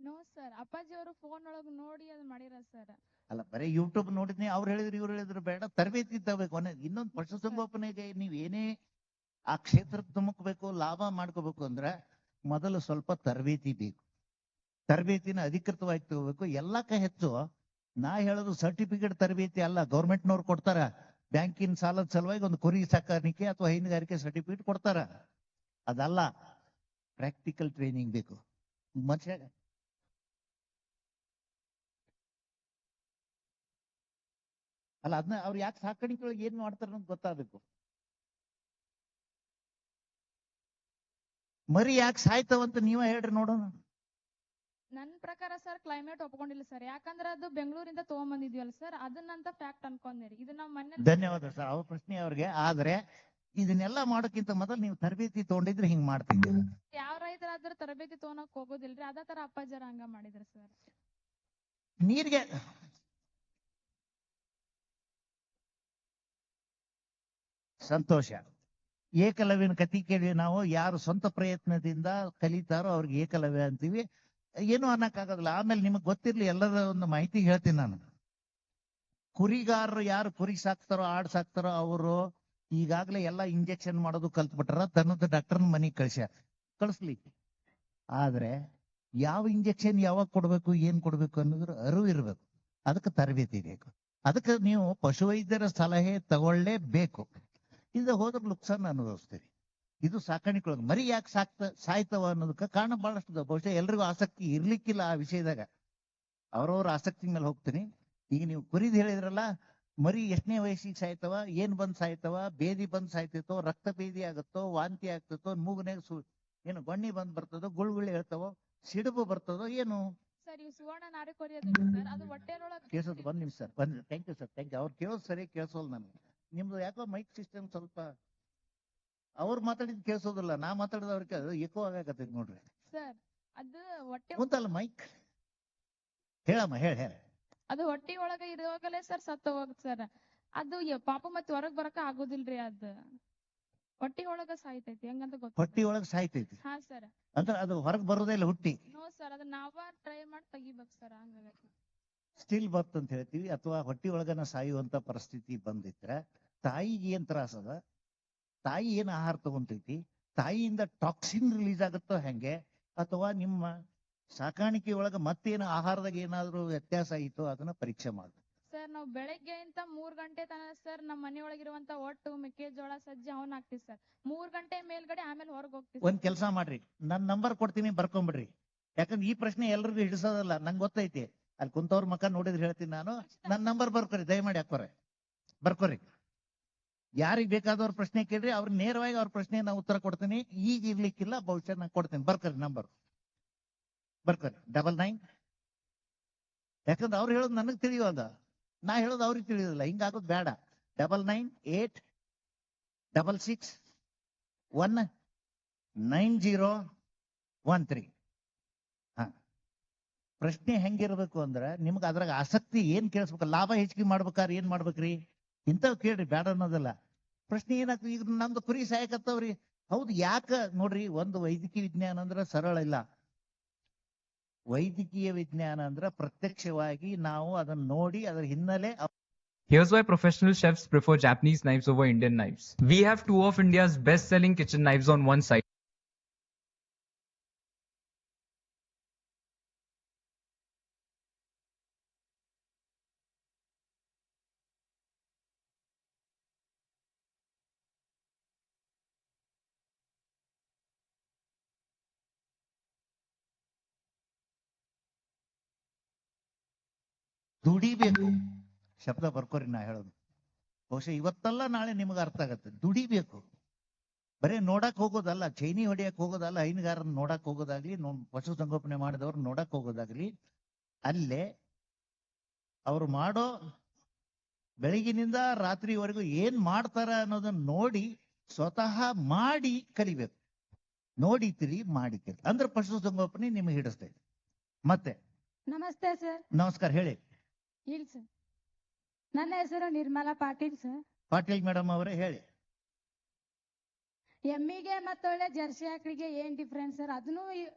ನೋ ಸರ್, ಅಪ್ಪಾಜಿ ಅವರು ಫೋನ್ ಒಳಗ್ ನೋಡಿ ಅದ್ ಮಾಡಿರ ಸರ್. ಅಲ್ಲ, ಬರೀ ಯೂಟ್ಯೂಬ್ ನೋಡಿದ್ನಿ, ಅವ್ರು ಹೇಳಿದ್ರು ಇವ್ರು ಹೇಳಿದ್ರು ಬೇಡ, ತರಬೇತಿ ತಗೋಬೇಕು. ಇನ್ನೊಂದು ಪಶುಸಂಗೋಪನೆಗೆ ನೀವ್ ಏನೇ ಆ ಕ್ಷೇತ್ರಕ್ಕೆ ಧುಮುಕ್ಬೇಕು, ಲಾಭ ಮಾಡ್ಕೋಬೇಕು ಅಂದ್ರೆ ಮೊದಲು ಸ್ವಲ್ಪ ತರಬೇತಿ ಬೇಕು. ತರಬೇತಿನ ಅಧಿಕೃತವಾಗಿ ತಗೋಬೇಕು. ಎಲ್ಲಕ್ಕ ಹೆಚ್ಚು ನಾ ಹೇಳೋದು ಸರ್ಟಿಫಿಕೇಟ್ ತರಬೇತಿ ಅಲ್ಲ. ಗೌರ್ಮೆಂಟ್ನವ್ರು ಕೊಡ್ತಾರ, ಬ್ಯಾಂಕಿನ ಸಾಲದ ಸಲುವಾಗಿ ಒಂದು ಕುರಿ ಸಾಕಾಣಿಕೆ ಅಥವಾ ಹೈನುಗಾರಿಕೆ ಸರ್ಟಿಫಿಕೇಟ್ ಕೊಡ್ತಾರ. ಅದಲ್ಲ, ಪ್ರಾಕ್ಟಿಕಲ್ ಟ್ರೈನಿಂಗ್ ಬೇಕು ಮನುಷ್ಯ. ಅಲ್ಲ, ಅದನ್ನ ಅವ್ರು ಯಾಕೆ ಸಾಕಾಣಿಕೆ ಒಳಗೆ ಏನ್ ಮಾಡ್ತಾರ ಅಂತ ಗೊತ್ತಾಗಬೇಕು. ಮರಿ ಯಾಕೆ ಸಾಯ್ತಾವಂತ ನೀವ ಹೇಳ್ರಿ ನೋಡೋಣ. ನನ್ ಪ್ರಕಾರ ಸರ್ ಕ್ಲೈಮೇಟ್ ಒಪ್ಕೊಂಡಿಲ್ಲ ಸರ್. ಯಾಕಂದ್ರೆ ಅದು ಬೆಂಗಳೂರಿಂದ ತಗೊಂಡ್ಬಂದಿದ್ವಲ್ಲ ಸರ್, ಅದನ್ನಂತ ಫ್ಯಾಕ್ಟ್ ಅನ್ಕೊಂಡಿರಿ. ಇದು ನಾವ್ ಮನೆ. ಧನ್ಯವಾದ ಸರ್, ಅವ್ರ ಪ್ರಶ್ನೆ ಅವ್ರಿಗೆ. ಆದ್ರೆ ಇದನ್ನೆಲ್ಲ ಮಾಡೋಕ್ಕಿಂತ ಮೊದಲು ನೀವು ತರಬೇತಿ ತಗೊಂಡಿದ್ರೆ ಹಿಂಗ್ ಮಾಡ್ತಿದ್ದೀರ. ಯಾವ ರೈತರಾದ್ರೂ ತರಬೇತಿ ತಗೊಳಕ್ ಹೋಗೋದಿಲ್ರಿ, ಅದೇ ತರ ಅಪ್ಪಾಜಾರ ಹಂಗ ಮಾಡಿದ್ರಿ ಸರ್. ನೀರಿಗೆ ಸಂತೋಷ. ಏಕಲವ್ಯನ ಕತಿ ಕೇಳಿ ನಾವು, ಯಾರು ಸ್ವಂತ ಪ್ರಯತ್ನದಿಂದ ಕಲಿತಾರೋ ಅವ್ರಿಗೆ ಏಕಲವ್ಯ ಅಂತೀವಿ. ಏನು ಅನ್ನಕ್ಕಾಗೋದಿಲ್ಲ. ಆಮೇಲೆ ನಿಮಗ್ ಗೊತ್ತಿರ್ಲಿ, ಎಲ್ಲರ ಒಂದು ಮಾಹಿತಿ ಹೇಳ್ತೀನಿ ನಾನು. ಕುರಿಗಾರರು ಯಾರು ಕುರಿ ಸಾಕ್ತಾರೋ, ಆಡ್ ಸಾಕ್ತಾರೋ ಅವರು ಈಗಾಗಲೇ ಎಲ್ಲ ಇಂಜೆಕ್ಷನ್ ಮಾಡೋದು ಕಲ್ತ್ಬಿಟ್ಟಾರ. ತನ್ನದ ಡಾಕ್ಟರ್ನ ಮನೆಗೆ ಕಳಿಸ್ಲಿ. ಆದ್ರೆ ಯಾವ ಇಂಜೆಕ್ಷನ್ ಯಾವಾಗ ಕೊಡ್ಬೇಕು, ಏನ್ ಕೊಡ್ಬೇಕು ಅನ್ನೋದ್ರ ಅರಿವು ಇರ್ಬೇಕು. ಅದಕ್ಕೆ ತರಬೇತಿ ಬೇಕು. ಅದಕ್ಕೆ ನೀವು ಪಶುವೈದ್ಯರ ಸಲಹೆ ತಗೊಳ್ಳೇಬೇಕು. ಇದು ಹೋದ್ರೆ ನುಕ್ಸಾನ್ ಅನುಭವಿಸ್ತೀರಿ. ಇದು ಸಾಕಾಣಿಕೆ ಮರಿ ಯಾಕೆ ಸಾಯ್ತವ ಅನ್ನೋದಕ್ಕೆ ಕಾರಣ ಬಹಳಷ್ಟು. ಬಹುಶಃ ಎಲ್ರಿಗೂ ಆಸಕ್ತಿ ಇರ್ಲಿಕ್ಕಿಲ್ಲ ಆ ವಿಷಯದಾಗ. ಅವ್ರವ್ರ ಆಸಕ್ತಿ ಮೇಲೆ ಹೋಗ್ತೀನಿ. ಈಗ ನೀವು ಕುರಿದ್ ಹೇಳಿದ್ರಲ್ಲ, ಮರಿ ಎಷ್ಟನೇ ವಯಸ್ಸಿಗೆ ಸಾಯ್ತವ, ಏನ್ ಬಂದ್ ಸಾಯ್ತವ, ಬೇದಿ ಬಂದ್ ಸಾಯ್ತಿತ್ತೋ, ರಕ್ತ ಬೇದಿ ಆಗುತ್ತೋ, ವಾಂತಿ ಆಗ್ತತೋ, ಮೂಗನ್ಯಾಗ ಏನು ಗೊಣ್ಣಿ ಬಂದ್ ಬರ್ತದೋ, ಗುಳ್ಗುಳಿ ಹೇಳ್ತಾವೋ, ಸಿಡುಬು ಬರ್ತದೋ ಏನು? ಸರ್, ಇವು ಸುವರ್ಣ ನಾರಿಕೋರಿ ಅದ ಸರ್, ಅದು ಹೊಟ್ಟೆರೊಳಗೆ ಕೇಳಿಸೋದು. ಒಂದ್ ನಿಮಿಷ ಸರ್, ಬಂದ್. Thank you sir, thank you. ಅವ್ರು ಕೇಳೋದು ಸರಿ ಕೇಳಿಸೋಲ್ಲ ನಮ್ಗೆ. ನಿಮ್ದು ಯಾಕೋ ಮೈಕ್ ಸಿಸ್ಟಮ್ ಸ್ವಲ್ಪ ಅವ್ರು ಮಾತಾಡಿದ್ ಕೇಳಿಸೋದಿಲ್ಲ, ನಾ ಮಾತಾಡಿದ ಅವ್ರಿಗೆ ಎಕೋ ಆಗಾಕತ್ತೈತಿ ನೋಡ್ರಿ ಸರ್. ಅದು ಹೊಟ್ಟೆ ಕುಂತಲ್ಲ ಮೈಕ್. ಹೇಳಮ್ಮ, ಹೇಳ. ಅದು ಹೊಟ್ಟಿ ಒಳಗ ಇರುವಾಗಲೇ ಸರ್ ಸತ್ತ ಹೋಗುತ್ತೆ ಸರ್. ಅದು ಪಾಪ ಮತ್ತೆ ಹೊರಗ್ ಬರಕ ಆಗೋದಿಲ್ರಿ. ಅದು ಹೊಟ್ಟಿ ಒಳಗ ಸಾಯ್ತೈತಿ, ಹೆಂಗಂತ ಗೊತ್ತ. ಹೊಟ್ಟಿ ಒಳಗ್ ಸಾಯ್ತೈತಿ ಹಾ ಸರ್. ಅಂದ್ರೆ ಅದು ಹೊರಗ್ ಬರೋದೇ ಇಲ್ಲ ಹುಟ್ಟಿ. ನೋ ಸರ್, ಅದು ನಾವ ಟ್ರೈ ಮಾಡಿ ತೆಗಿಬೇಕು ಸರ್. ಹಂಗಾಗಿ ಸ್ಟಿಲ್ ಬರ್ತ್ ಅಂತ ಹೇಳ್ತೀವಿ. ಅಥವಾ ಹೊಟ್ಟಿ ಒಳಗನ ಸಾಯುವಂತ ಪರಿಸ್ಥಿತಿ ಬಂದಿದ್ರೆ ತಾಯಿಗೆ ಏನ್ ತ್ರಾಸದ, ತಾಯಿ ಏನ್ ಆಹಾರ ತಗೊಂತೈತಿ, ತಾಯಿಯಿಂದ ಟಾಕ್ಸಿನ್ ರಿಲೀಸ್ ಆಗುತ್ತೋ ಹೆಂಗೆ, ಅಥವಾ ನಿಮ್ಮ ಸಾಕಾಣಿಕೆ ಒಳಗ ಮತ್ತೇನು ಆಹಾರದಾಗ ಏನಾದ್ರು ವ್ಯತ್ಯಾಸ ಆಯಿತು ಅದನ್ನ ಪರೀಕ್ಷೆ ಮಾಡಿ. ಸರ್, ನಾವು ಬೆಳಗ್ಗೆ ಇಂತ 3 ಗಂಟೆ ತನಕ ಸರ್ ನಮ್ಮ ಮನೆಯೊಳಗಿರುವಂತ ಒಟ್ಟು, ಮೆಕ್ಕೆಜೋಳ, ಸಜ್ಜೆ ಅವನ್ನ ಹಾಕ್ತಿವಿ ಸರ್. 3 ಗಂಟೆ ಮೇಲ್ಗಡೆ ಆಮೇಲೆ ಹೊರಗೆ ಹೋಗ್ತೀವಿ. ಒಂದ್ ಕೆಲಸ ಮಾಡ್ರಿ, ನನ್ ನಂಬರ್ ಕೊಡ್ತೀನಿ, ಬರ್ಕೊಂಬಿಡ್ರಿ. ಯಾಕಂದ್ರೆ ಈ ಪ್ರಶ್ನೆ ಎಲ್ರಿಗೂ ಹಿಡಿಸೋದಲ್ಲ, ನಂಗೆ ಗೊತ್ತೈತಿ. ಅಲ್ಲಿ ಕುಂತವ್ರ ಮಕ್ಕ ನೋಡಿದ್ರೆ ಹೇಳ್ತೀನಿ ನಾನು. ನನ್ ನಂಬರ್ ಬರ್ಕೊರಿ, ದಯಮಾಡಿ ಹಾಕೋರಿ, ಬರ್ಕೊರಿ. ಯಾರಿಗ್ ಬೇಕಾದವ್ರ ಪ್ರಶ್ನೆ ಕೇಳ್ರಿ, ಅವ್ರ ನೇರವಾಗಿ ಅವ್ರ ಪ್ರಶ್ನೆ ನಾ ಉತ್ತರ ಕೊಡ್ತೀನಿ. ಈಗ ಇರ್ಲಿಕ್ಕಿಲ್ಲ, ಬಹುಶಃ ನಾ ಕೊಡ್ತೀನಿ. ಬರ್ಕೊರಿ, ನಂಬರ್ ಬರ್ಕೊರಿ. 99. ಯಾಕಂದ್ರೆ ಅವ್ರು ಹೇಳೋದು ನನಗ್ ತಿಳಿಯೋದ, ನಾ ಹೇಳೋದು ಅವ್ರಿಗೆ ತಿಳಿಯೋದಿಲ್ಲ. ಹಿಂಗಾಗೋದು ಬೇಡ. 9986661913. ಹ, ಪ್ರಶ್ನೆ ಹೆಂಗಿರ್ಬೇಕು ಅಂದ್ರ ನಿಮ್ಗೆ ಅದ್ರಾಗ ಆಸಕ್ತಿ ಏನ್ ಕೇಳಿಸ್ಬೇಕು, ಲಾಭ ಹೆಚ್ಚಿಗೆ ಮಾಡ್ಬೇಕಾದ್ರೆ ಏನ್ ಮಾಡ್ಬೇಕ್ರಿ, ಇಂಥವ್ ಕೇಳ್ರಿ, ಬೇಡ ಅನ್ನೋದಲ್ಲ. ಪ್ರಶ್ನೆ ಏನಾಗ್ತದೆ, ಈಗ ನಮ್ದು ಕುರಿ ಸಾಯಕತ್ತವ್ರಿ, ಹೌದು ಯಾಕ ನೋಡ್ರಿ. ಒಂದು ವೈದ್ಯಕೀಯ ವಿಜ್ಞಾನ ಅಂದ್ರ ಸರಳ ಇಲ್ಲ. ವೈದ್ಯಕೀಯ ವಿಜ್ಞಾನ ಅಂದ್ರ ಪ್ರತ್ಯಕ್ಷವಾಗಿ ನಾವು ಅದನ್ನ ನೋಡಿ ಅದರ ಹಿನ್ನೆಲೆ. Here's why professional chefs prefer Japanese knives over Indian knives. We have two of India's best-selling kitchen knives on one side. ದುಡಿಬೇಕು. ಶಬ್ದ ಬರ್ಕೋರಿ ನಾ ಹೇಳೋದು. ಬಹುಶಃ ಇವತ್ತಲ್ಲ ನಾಳೆ ನಿಮಗೆ ಅರ್ಥ ಆಗತ್ತೆ. ದುಡಿಬೇಕು. ಬರೇ ನೋಡಕ್ ಹೋಗೋದಲ್ಲ, ಚೈನಿ ಹೊಡಿಯಕ್ ಹೋಗೋದಲ್ಲ, ಹೈನುಗಾರನ ನೋಡಕ್ ಹೋಗೋದಾಗ್ಲಿ, ಪಶು ಸಂಗೋಪನೆ ಮಾಡಿದವ್ರು ನೋಡಕ್ ಹೋಗೋದಾಗ್ಲಿ, ಅಲ್ಲೇ ಅವ್ರು ಮಾಡೋ ಬೆಳಗಿನಿಂದ ರಾತ್ರಿವರೆಗೂ ಏನ್ ಮಾಡ್ತಾರ ಅನ್ನೋದನ್ನ ನೋಡಿ ಸ್ವತಃ ಮಾಡಿ ಕಲಿಬೇಕು. ನೋಡಿತಿರಿ ಮಾಡಿತಿರಿ ಅಂದ್ರೆ ಪಶು ಸಂಗೋಪನೆ ನಿಮಗೆ ಹಿಡಿಸ್ತೈತಿ. ಮತ್ತೆ ನಮಸ್ತೆ ಸರ್. ನಮಸ್ಕಾರ, ಹೇಳಿ. ಇಲ್ಲ ಸರ್, ನನ್ನ ಹೆಸರು ನಿರ್ಮಲಾ ಪಾಟೀಲ್ ಸರ್. ಪಾಟೀಲ್ ಮೇಡಮ್ ಅವರೇ ಹೇಳಿ. ಎಮ್ಮಿಗೆ ಮತ್ತೊಳ್ಳೆ ಜರ್ಸಿ ಆಕಳಿಗೆ ಏನ್ ಡಿಫ್ರೆನ್ಸ್ ಸರ್? ಅದನ್ನು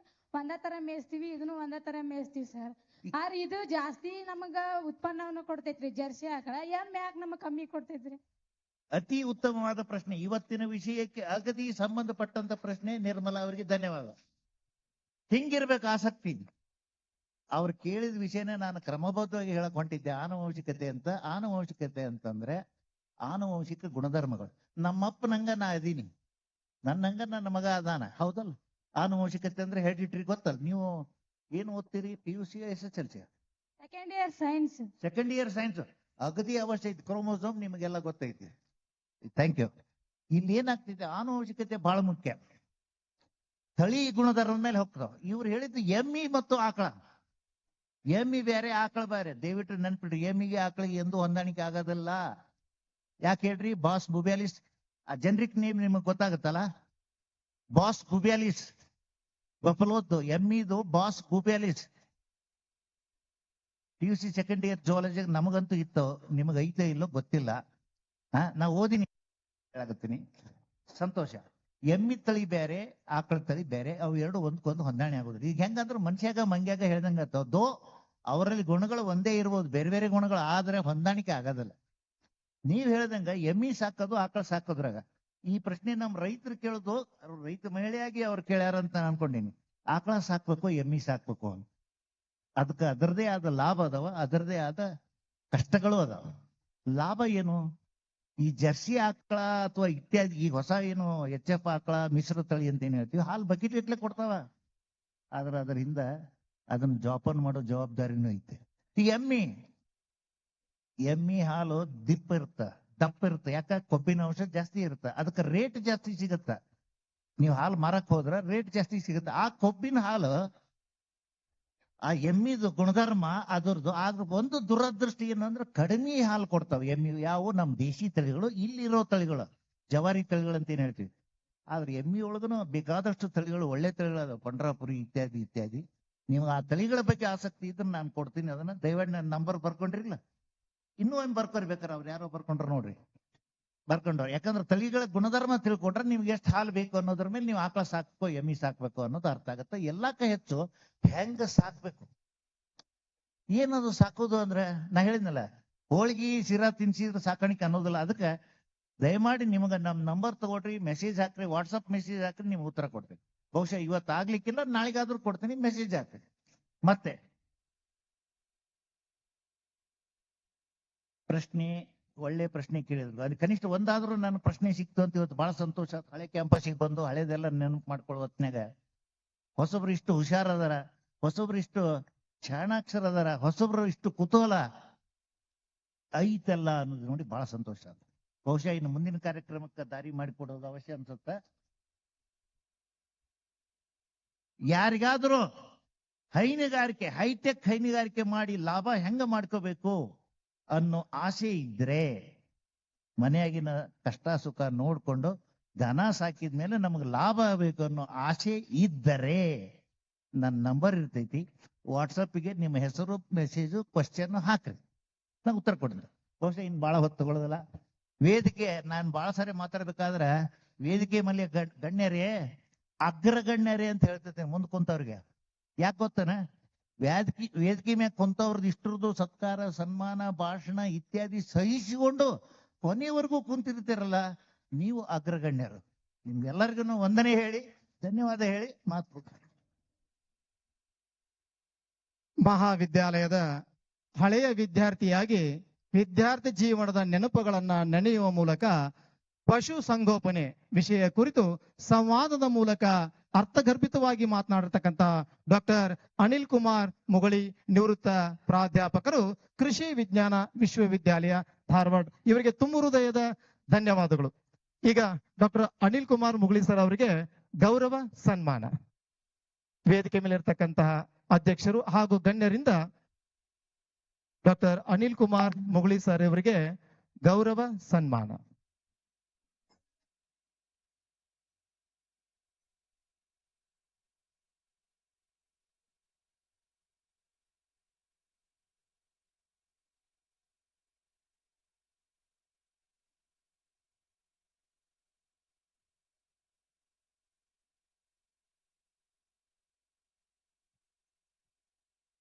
ಒಂದೇ ತರ ಮೇಯಿಸ್ತೀವಿ, ಇದನ್ನು ಒಂದೇ ತರ ಮೇಯಿಸ್ತೀವಿ ಸರ್. ಆದ್ರೆ ಇದು ಜಾಸ್ತಿ ನಮಗ ಉತ್ಪನ್ನವನ್ನು ಕೊಡ್ತೈತ್ರಿ ಜರ್ಸಿ ಆಕಳ. ಎಮ್ಮೆ ಯಾಕೆ ನಮಗ್ ಕಮ್ಮಿ ಕೊಡ್ತೈತ್ರಿ? ಅತಿ ಉತ್ತಮವಾದ ಪ್ರಶ್ನೆ. ಇವತ್ತಿನ ವಿಷಯಕ್ಕೆ ಅಗದಿ ಸಂಬಂಧಪಟ್ಟಂತ ಪ್ರಶ್ನೆ. ನಿರ್ಮಲಾ ಅವರಿಗೆ ಧನ್ಯವಾದ. ಹಿಂಗಿರ್ಬೇಕು ಆಸಕ್ತಿ. ಅವ್ರು ಕೇಳಿದ ವಿಷಯನೇ ನಾನು ಕ್ರಮಬದ್ಧವಾಗಿ ಹೇಳಕ್ ಹೊಂಟಿದ್ದೆ. ಆನುವಂಶಿಕತೆ ಅಂತ. ಆನುವಂಶಿಕತೆ ಅಂತಂದ್ರೆ ಆನುವಂಶಿಕ ಗುಣಧರ್ಮಗಳು. ನಮ್ಮಪ್ಪನಂಗ ನಾ ಅದೀನಿ, ನನ್ನಂಗ ನನ್ನ ಮಗ ಅದಾನ, ಹೌದಲ್ಲ? ಆನುವಂಶಿಕತೆ ಅಂದ್ರೆ ಹೆರಿಡಿಟರಿ ಗೊತ್ತಲ್ಲ? ನೀವು ಏನು ಓದ್ತೀರಿ? PUC SSLC? Second year science. Second year science. ಅಗದಿ ಅವಶ್ಯ ಐತಿ. ಕ್ರೋಮೋಸೋಮ್ ನಿಮಗೆಲ್ಲ ಗೊತ್ತೈತಿ. Thank you. ಇಲ್ಲಿ ಏನಾಗ್ತಿದೆ, ಆನುವಂಶಿಕತೆ ಬಹಳ ಮುಖ್ಯ. ತಳಿ ಗುಣಧರ್ಮದ ಮೇಲೆ ಹೋಗ್ತಾವ. ಇವ್ರು ಹೇಳಿದ್ದು ಎಮ್ಮಿ ಮತ್ತು ಆಕಳ. ಎಮ್ಮಿ ಬೇರೆ, ಆಕಳ ಬೇರೆ. ದಯವಿಟ್ಟು ನೆನ್ಪಿಡ್ರಿ, ಎಮ್ಮಿಗೆ ಆಕಳಿಗೆ ಎಂದೂ ಹೊಂದಾಣಿಕೆ ಆಗೋದಿಲ್ಲ. ಯಾಕೆ ಹೇಳ್ರಿ? ಬಾಸ್ ಬುಬ್ಯಾಲಿಸ್, ಆ ಜನರಿಕ್ ನೇಮ್ ನಿಮಗೆ ಗೊತ್ತಾಗುತ್ತಲ್ಲ? ಬಾಸ್ ಬುಬ್ಯಾಲಿಸ್ ಬಫಲೋದ್ದು, ಎಮ್ಮಿದು Bos bubalis. PUC second year zoology ನಮಗಂತೂ ಇತ್ತು, ನಿಮಗೆ ಐತೆ ಇಲ್ಲೋ ಗೊತ್ತಿಲ್ಲ. ನಾ ಓದಿನಿ, ಹೇಳಾಕತ್ತೀನಿ. ಸಂತೋಷ. ಎಮ್ಮಿ ತಳಿ ಬೇರೆ, ಆಕಳ ತಳಿ ಬೇರೆ. ಅವು ಎರಡು ಒಂದ್ಕೊಂದು ಹೊಂದಾಣೆ ಆಗೋದಿಲ್ಲ. ಈಗ ಹೆಂಗಂದ್ರೆ ಮನುಷ್ಯಾಗ ಮಂಗ್ಯಾಗ ಹೇಳ್ದಂಗ ದೋ ಅವರಲ್ಲಿ ಗುಣಗಳು ಒಂದೇ ಇರ್ಬೋದು, ಬೇರೆ ಬೇರೆ ಗುಣಗಳು, ಆದ್ರೆ ಹೊಂದಾಣಿಕೆ ಆಗೋದಿಲ್ಲ. ನೀವ್ ಹೇಳ್ದಂಗ ಎಮ್ಮಿ ಸಾಕೋದು, ಆಕಳ ಸಾಕೋದ್ರಾಗ ಈ ಪ್ರಶ್ನೆ ನಮ್ ರೈತರು ಕೇಳೋದು, ರೈತ ಮಹಿಳೆಯಾಗಿ ಅವ್ರು ಕೇಳ್ಯಾರ ಅಂತ ಅನ್ಕೊಂಡೀನಿ. ಆಕಳ ಸಾಕ್ಬೇಕು, ಎಮ್ಮಿ ಸಾಕ್ಬೇಕು ಅಂತ. ಅದಕ್ಕೆ ಅದರದೇ ಆದ ಲಾಭ ಅದಾವ, ಅದರದೇ ಆದ ಕಷ್ಟಗಳು ಅದಾವ. ಲಾಭ ಏನು? ಈ ಜರ್ಸಿ ಆಕಳ ಅಥವಾ ಇತ್ಯಾದಿ ಈಗ ಹೊಸ ಏನು HF ಆಕಳ, ಮಿಶ್ರ ತಳಿ ಅಂತ ಏನ್ ಹೇಳ್ತೀವಿ, ಹಾಲು ಬಕೆಟ್ ಇಟ್ಲೆ ಕೊಡ್ತಾವ. ಆದ್ರೆ ಅದರಿಂದ ಅದನ್ನ ಜೋಪಾನ ಮಾಡೋ ಜವಾಬ್ದಾರಿನೂ ಐತೆ. ಈ ಎಮ್ಮಿ ಹಾಲು ದಪ್ಪ ಇರುತ್ತ. ಯಾಕ? ಕೊಬ್ಬಿನ ಅಂಶ ಜಾಸ್ತಿ ಇರುತ್ತೆ, ಅದಕ್ಕೆ ರೇಟ್ ಜಾಸ್ತಿ ಸಿಗುತ್ತ. ನೀವು ಹಾಲು ಮಾರಕ್ ಹೋದ್ರ ರೇಟ್ ಜಾಸ್ತಿ ಸಿಗುತ್ತೆ. ಆ ಕೊಬ್ಬಿನ ಹಾಲು, ಆ ಎಮ್ಮಿದು ಗುಣಧರ್ಮ ಅದರದ್ದು. ಆದ್ರ ಒಂದು ದುರದೃಷ್ಟಿ ಏನಂದ್ರೆ ಕಡಿಮೆ ಹಾಲು ಕೊಡ್ತಾವ ಎಮ್ಮಿ. ಯಾವ? ನಮ್ ದೇಶಿ ತಳಿಗಳು, ಇಲ್ಲಿರೋ ತಳಿಗಳು, ಜವಾರಿ ತಳಿಗಳು ಅಂತ ಏನ್ ಹೇಳ್ತೀವಿ. ಆದ್ರೆ ಎಮ್ಮಿ ಒಳಗನು ಬೇಕಾದಷ್ಟು ತಳಿಗಳು, ಒಳ್ಳೆ ತಳಿಗಳು ಅದಾವ, ಪಂಡ್ರಾಪುರಿ ಇತ್ಯಾದಿ ಇತ್ಯಾದಿ. ನೀವು ಆ ತಳಿಗಳ ಬಗ್ಗೆ ಆಸಕ್ತಿ ಇದ್ರೆ ನಾನು ಕೊಡ್ತೀನಿ. ಅದನ್ನ ದಯವಿಟ್ಟು ನನ್ನ ನಂಬರ್ ಬರ್ಕೊಂಡ್ರಿಲ್ಲ, ಇನ್ನೂ ಒಂದು ಬರ್ಕೊರ್ಬೇಕಾರೆ. ಅವ್ರು ಯಾರೋ ಬರ್ಕೊಂಡ್ರ ನೋಡ್ರಿ, ಬರ್ಕೊಂಡ್ರು. ಯಾಕಂದ್ರೆ ತಳಿಗಳ ಗುಣಧರ್ಮ ತಿಳ್ಕೊಂಡ್ರೆ ನಿಮ್ಗೆ ಎಷ್ಟು ಹಾಲು ಬೇಕು ಅನ್ನೋದ್ರ ಮೇಲೆ ನೀವು ಆಕಳ ಸಾಕ್ಬೇಕು, ಎಮ್ಮಿ ಸಾಕ್ಬೇಕು ಅನ್ನೋದು ಅರ್ಥ ಆಗತ್ತೆ. ಎಲ್ಲಕ್ಕ ಹೆಚ್ಚು ಹೆಂಗ ಸಾಕ್ಬೇಕು. ಏನದು ಸಾಕೋದು ಅಂದ್ರೆ, ನಾ ಹೇಳಿದ್ನಲ್ಲ, ಹೋಳಿಗೆ ಶಿರಾ ತಿನ್ಸಿದ್ರೆ ಸಾಕಾಣಿಕೆ ಅನ್ನೋದಿಲ್ಲ. ಅದಕ್ಕೆ ದಯಮಾಡಿ ನಿಮ್ಗೆ ನಮ್ ನಂಬರ್ ತಗೊಳ್ರಿ, ಮೆಸೇಜ್ ಹಾಕ್ರಿ, ವಾಟ್ಸಪ್ ಮೆಸೇಜ್ ಹಾಕ್ರಿ, ನಿಮ್ಗೆ ಉತ್ತರ ಕೊಡ್ತೀನಿ. ಬಹುಶಃ ಇವತ್ತು ಆಗ್ಲಿಕ್ಕಿಲ್ಲ, ನಾಳೆಗಾದ್ರೂ ಕೊಡ್ತೀನಿ, ಮೆಸೇಜ್ ಹಾಕ್ರಿ. ಮತ್ತೆ ಪ್ರಶ್ನೆ, ಒಳ್ಳೆ ಪ್ರಶ್ನೆ ಕೇಳಿದ್ರು. ಅದು ಕನಿಷ್ಠ ಒಂದಾದ್ರೂ ನನ್ನ ಪ್ರಶ್ನೆ ಸಿಕ್ತು ಅಂತ ಇವತ್ತು ಬಹಳ ಸಂತೋಷ. ಹಳೆ ಕ್ಯಾಂಪಸ್ಗೆ ಬಂದು ಹಳೇದೆಲ್ಲ ನೆನಪು ಮಾಡ್ಕೊಳ್ಳೋ ಹೊತ್ನ್ಯಾಗ ಹೊಸಬ್ರು ಇಷ್ಟು ಹುಷಾರದಾರ, ಹೊಸಬ್ರು ಇಷ್ಟು ಚಾಣಾಕ್ಷರ ಅದಾರ, ಹೊಸಬ್ರು ಇಷ್ಟು ಕುತೂಹಲ ಐತಲ್ಲ ಅನ್ನೋದು ನೋಡಿ ಬಹಳ ಸಂತೋಷ. ಬಹುಶಃ ಇನ್ನು ಮುಂದಿನ ಕಾರ್ಯಕ್ರಮಕ್ಕೆ ದಾರಿ ಮಾಡಿಕೊಡೋದು ಅವಶ್ಯ ಅನ್ಸುತ್ತ. ಯಾರಿಗಾದ್ರೂ ಹೈನುಗಾರಿಕೆ, ಹೈಟೆಕ್ ಹೈನುಗಾರಿಕೆ ಮಾಡಿ ಲಾಭ ಹೆಂಗ ಮಾಡ್ಕೋಬೇಕು ಅನ್ನೋ ಆಸೆ ಇದ್ರೆ, ಮನೆಯಾಗಿನ ಕಷ್ಟ ಸುಖ ನೋಡ್ಕೊಂಡು ದನ ಸಾಕಿದ್ಮೇಲೆ ನಮಗೆ ಲಾಭ ಆಗಬೇಕು ಅನ್ನೋ ಆಸೆ ಇದ್ದರೆ ನನ್ನ ನಂಬರ್ ಇರ್ತೈತಿ. ವಾಟ್ಸಪ್ಗೆ ನಿಮ್ಮ ಹೆಸರು, ಮೆಸೇಜು, ಕ್ವಶನ್ ಹಾಕ್ರಿ, ನಾ ಉತ್ತರ ಕೊಡ್ತೀನಿ. ಬಹುಶಃ ಇನ್ನು ಬಹಳ ಹೊತ್ತು ತಗೊಳ್ಳೋದಿಲ್ಲ. ವೇದಿಕೆ ನಾನು ಬಹಳ ಸಾರಿ ಮಾತಾಡ್ಬೇಕಾದ್ರೆ ವೇದಿಕೆ ಮೇಲೆ ಗಣ್ಯರೇ, ಅಗ್ರಗಣ್ಯರೇ ಅಂತ ಹೇಳ್ತೈತೆ ಮುಂದ್ ಕುಂತವ್ರಿಗೆ. ಯಾಕೆ ಗೊತ್ತನ? ವೇದಿಕೆ ಮ್ಯಾಗ ಕುಂತವ್ರದ್ದು ಇಷ್ಟರದ್ದು ಸತ್ಕಾರ, ಸನ್ಮಾನ, ಭಾಷಣ ಇತ್ಯಾದಿ ಸಹಿಸಿಕೊಂಡು ಕೊನೆಯವರೆಗೂ ಕುಂತಿರ್ತೀರಲ್ಲ, ನೀವು ಅಗ್ರಗಣ್ಯರು. ನಿಮ್ಗೆಲ್ಲರಿಗೂ ವಂದನೆ ಹೇಳಿ, ಧನ್ಯವಾದ ಹೇಳಿ ಮಾತು. ಮಹಾವಿದ್ಯಾಲಯದ ಹಳೆಯ ವಿದ್ಯಾರ್ಥಿಯಾಗಿ ವಿದ್ಯಾರ್ಥಿ ಜೀವನದ ನೆನಪುಗಳನ್ನ ನೆನೆಯುವ ಮೂಲಕ ಪಶು ಸಂಗೋಪನೆ ವಿಷಯ ಕುರಿತು ಸಂವಾದದ ಮೂಲಕ ಅರ್ಥಗರ್ಭಿತವಾಗಿ ಮಾತನಾಡಿರ್ತಕ್ಕಂಥ ಡಾಕ್ಟರ್ ಅನಿಲ್ ಕುಮಾರ್ ಮುಗಳಿ, ನಿವೃತ್ತ ಪ್ರಾಧ್ಯಾಪಕರು, ಕೃಷಿ ವಿಜ್ಞಾನ ವಿಶ್ವವಿದ್ಯಾಲಯ ಧಾರವಾಡ. ಇವರಿಗೆ ತುಂಬ ಹೃದಯದ ಧನ್ಯವಾದಗಳು. ಈಗ ಡಾಕ್ಟರ್ ಅನಿಲ್ ಕುಮಾರ್ ಮುಗಳಿ ಸರ್ ಅವರಿಗೆ ಗೌರವ ಸನ್ಮಾನ. ವೇದಿಕೆ ಮೇಲೆ ಇರ್ತಕ್ಕಂತಹ ಅಧ್ಯಕ್ಷರು ಹಾಗೂ ಗಣ್ಯರಿಂದ ಡಾಕ್ಟರ್ ಅನಿಲ್ ಕುಮಾರ್ ಮುಗಳಿ ಸರ್ ಅವರಿಗೆ ಗೌರವ ಸನ್ಮಾನ.